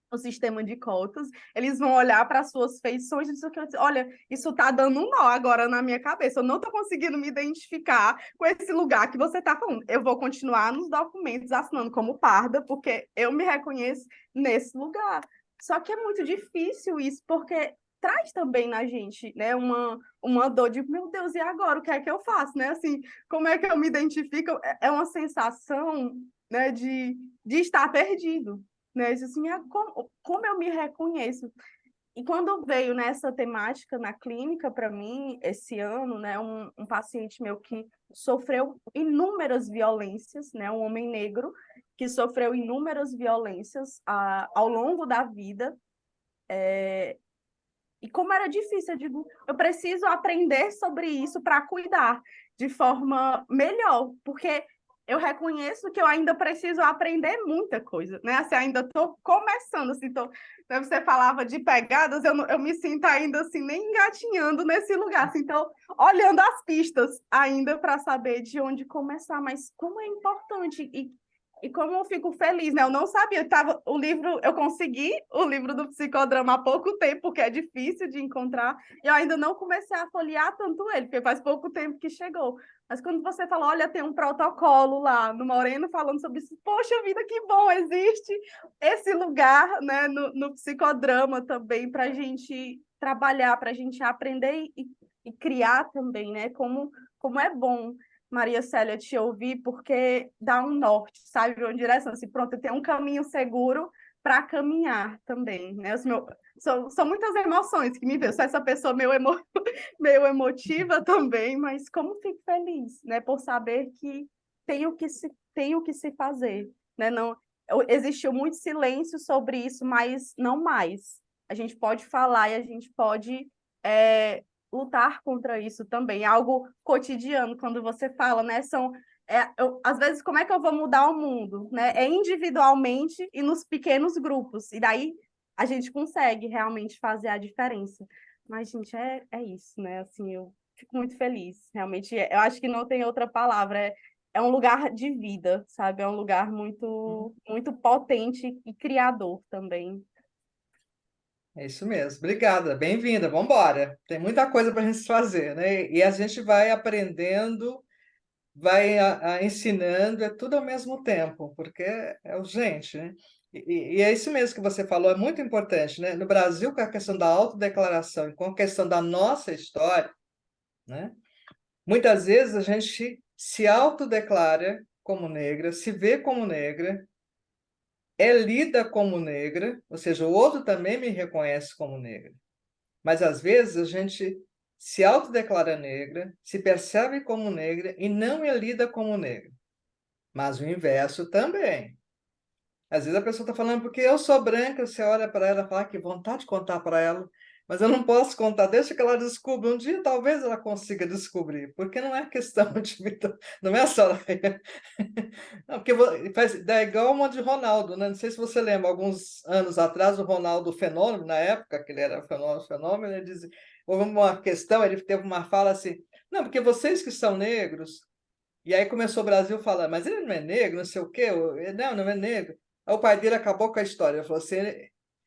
Speaker 2: o sistema de cotas, eles vão olhar para as suas feições e dizer, olha, isso está dando um nó agora na minha cabeça, eu não estou conseguindo me identificar com esse lugar que você está falando. Eu vou continuar nos documentos assinando como parda, porque eu me reconheço nesse lugar. Só que é muito difícil isso, porque traz também na gente, né, uma dor de, meu Deus, e agora? O que é que eu faço? Né? Assim, como é que eu me identifico? É uma sensação, né, de estar perdido. Né? Isso assim, como eu me reconheço? E quando veio nessa temática na clínica para mim, esse ano, né, um paciente meu que sofreu inúmeras violências, né, um homem negro que sofreu inúmeras violências ao longo da vida, e como era difícil, eu digo, eu preciso aprender sobre isso para cuidar de forma melhor, porque eu reconheço que eu ainda preciso aprender muita coisa, né? Assim, ainda estou começando, assim, né, você falava de pegadas, eu me sinto ainda assim, nem engatinhando nesse lugar, assim, então, olhando as pistas ainda para saber de onde começar, mas como é importante e como eu fico feliz, né? Eu não sabia, eu consegui o livro do psicodrama há pouco tempo, porque é difícil de encontrar, e eu ainda não comecei a folhear tanto ele, porque faz pouco tempo que chegou. Mas quando você fala, olha, tem um protocolo lá no Moreno falando sobre isso, poxa vida, que bom, existe esse lugar, né, no psicodrama também, para a gente trabalhar, para a gente aprender e criar também, né? Como é bom, Maria Célia, te ouvir, porque dá um norte, sabe? Uma direção, assim, pronto, eu tenho um caminho seguro para caminhar também, né? São muitas emoções que me veem. Eu sou essa pessoa meio emotiva também, mas como fico feliz, né? Por saber que tem o que se fazer, né? Não, existiu muito silêncio sobre isso, mas não mais. A gente pode falar e a gente pode lutar contra isso também. É algo cotidiano, quando você fala, né? Às vezes, como é que eu vou mudar o mundo? Né? É individualmente e nos pequenos grupos. E daí a gente consegue realmente fazer a diferença. Mas, gente, é isso, né? Assim, eu fico muito feliz. Realmente, eu acho que não tem outra palavra. É um lugar de vida, sabe? É um lugar muito, muito potente e criador também.
Speaker 1: É isso mesmo. Obrigada, bem-vinda. Vamos embora. Tem muita coisa para a gente fazer, né? E a gente vai aprendendo, vai ensinando, é tudo ao mesmo tempo, porque é urgente, né? E é isso mesmo que você falou, é muito importante, né? No Brasil, com a questão da autodeclaração e com a questão da nossa história, né? Muitas vezes a gente se autodeclara como negra, se vê como negra, é lida como negra, ou seja, o outro também me reconhece como negra. Mas às vezes a gente se autodeclara negra, se percebe como negra e não é lida como negra. Mas o inverso também. Às vezes a pessoa está falando porque eu sou branca, você olha para ela e fala, que vontade de contar para ela, mas eu não posso contar, deixa que ela descubra. Um dia talvez ela consiga descobrir, porque não é questão de não é só. Não, porque dá igual uma de Ronaldo, né? Não sei se você lembra, alguns anos atrás, o Ronaldo Fenômeno, na época que ele era fenômeno, ele dizia, houve uma questão, ele teve uma fala assim, não, porque vocês que são negros, e aí começou o Brasil falando, mas ele não é negro, não sei o quê, não é negro. Aí o pai dele acabou com a história, ele falou assim,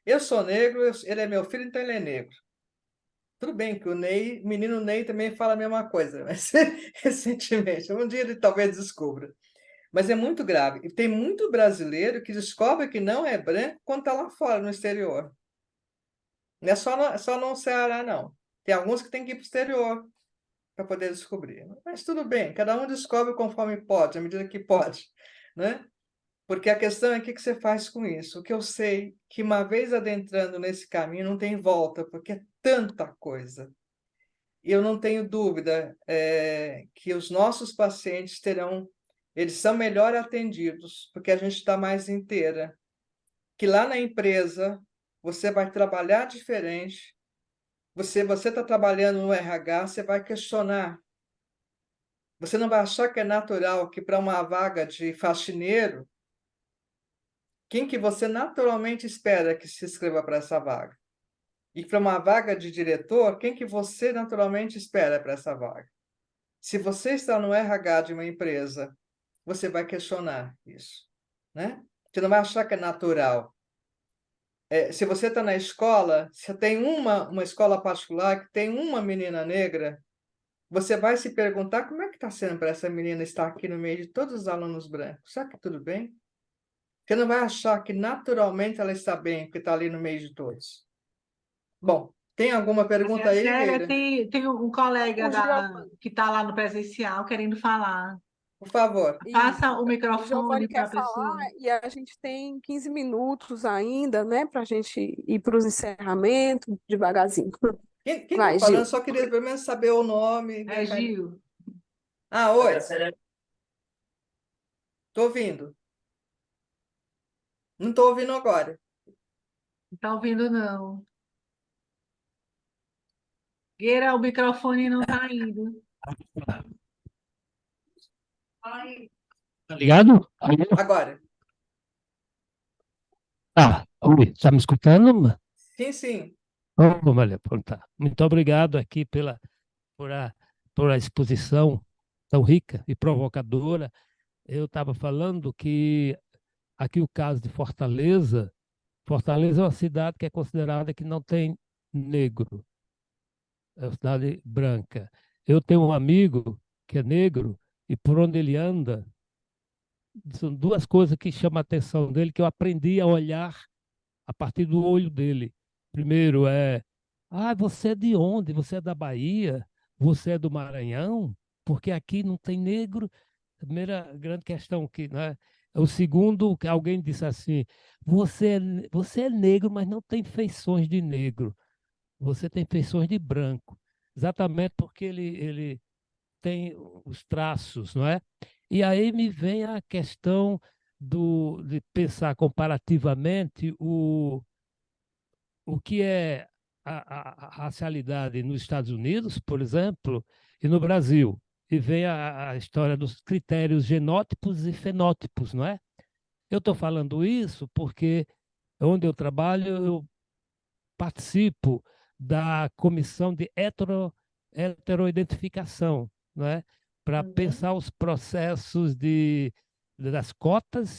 Speaker 1: eu sou negro, ele é meu filho, então ele é negro. Tudo bem que o menino Ney também fala a mesma coisa, mas recentemente, um dia ele talvez descubra. Mas é muito grave. E tem muito brasileiro que descobre que não é branco quando está lá fora, no exterior. Não é só no Ceará, não. Tem alguns que têm que ir para o exterior para poder descobrir. Mas tudo bem, cada um descobre conforme pode, à medida que pode, né? Porque a questão é o que você faz com isso. O que eu sei que uma vez adentrando nesse caminho não tem volta, porque é tanta coisa. E eu não tenho dúvida que os nossos pacientes eles são melhor atendidos, porque a gente está mais inteira. Que lá na empresa você vai trabalhar diferente. Você está trabalhando no RH, você vai questionar. Você não vai achar que é natural que para uma vaga de faxineiro, quem que você naturalmente espera que se inscreva para essa vaga? E para uma vaga de diretor, quem que você naturalmente espera para essa vaga? Se você está no RH de uma empresa, você vai questionar isso, né? Você não vai achar que é natural. Se você está na escola, se tem uma escola particular que tem uma menina negra, você vai se perguntar como é que está sendo para essa menina estar aqui no meio de todos os alunos brancos. Será que tudo bem? Você não vai achar que naturalmente ela está bem, porque está ali no meio de todos. Bom, tem alguma pergunta aí,
Speaker 5: Célia,
Speaker 1: Meira?
Speaker 5: tem um colega
Speaker 11: Hoje
Speaker 5: que está lá no presencial querendo falar.
Speaker 1: Por favor.
Speaker 5: Passa o
Speaker 11: O
Speaker 5: microfone
Speaker 11: Giovanni
Speaker 5: para a
Speaker 11: quer falar
Speaker 5: pessoa.
Speaker 11: e a gente tem 15 minutos ainda, né, para a gente ir para os encerramentos devagarzinho.
Speaker 1: Quem está
Speaker 11: Vai,
Speaker 1: falando?
Speaker 11: Gil.
Speaker 1: Só queria pelo menos saber o nome.
Speaker 5: É Gil.
Speaker 1: Ah, oi. Estou ouvindo. Não estou ouvindo agora.
Speaker 5: Não está ouvindo, não. Gueira, o microfone não está indo.
Speaker 7: Tá ligado? Alô?
Speaker 1: Agora.
Speaker 7: Oi, tá me escutando?
Speaker 1: Sim, sim.
Speaker 7: Oh, Maria, pronto, tá. Muito obrigado aqui por a exposição tão rica e provocadora. Eu estava falando que aqui o caso de Fortaleza, Fortaleza é uma cidade que é considerada que não tem negro, é uma cidade branca. Eu tenho um amigo que é negro e por onde ele anda, são duas coisas que chamam a atenção dele, que eu aprendi a olhar a partir do olho dele. Primeiro você é de onde? Você é da Bahia? Você é do Maranhão? Porque aqui não tem negro. Primeira grande questão que, né? O segundo, que alguém disse assim, você é negro, mas não tem feições de negro. Você tem feições de branco. Exatamente porque ele tem os traços, não é? E aí me vem a questão de pensar comparativamente o que é a racialidade nos Estados Unidos, por exemplo, e no Brasil. E vem a história dos critérios genótipos e fenótipos, não é? Eu estou falando isso porque onde eu trabalho, eu participo da comissão de heteroidentificação, não é? Para
Speaker 1: Uhum.
Speaker 7: pensar os processos das cotas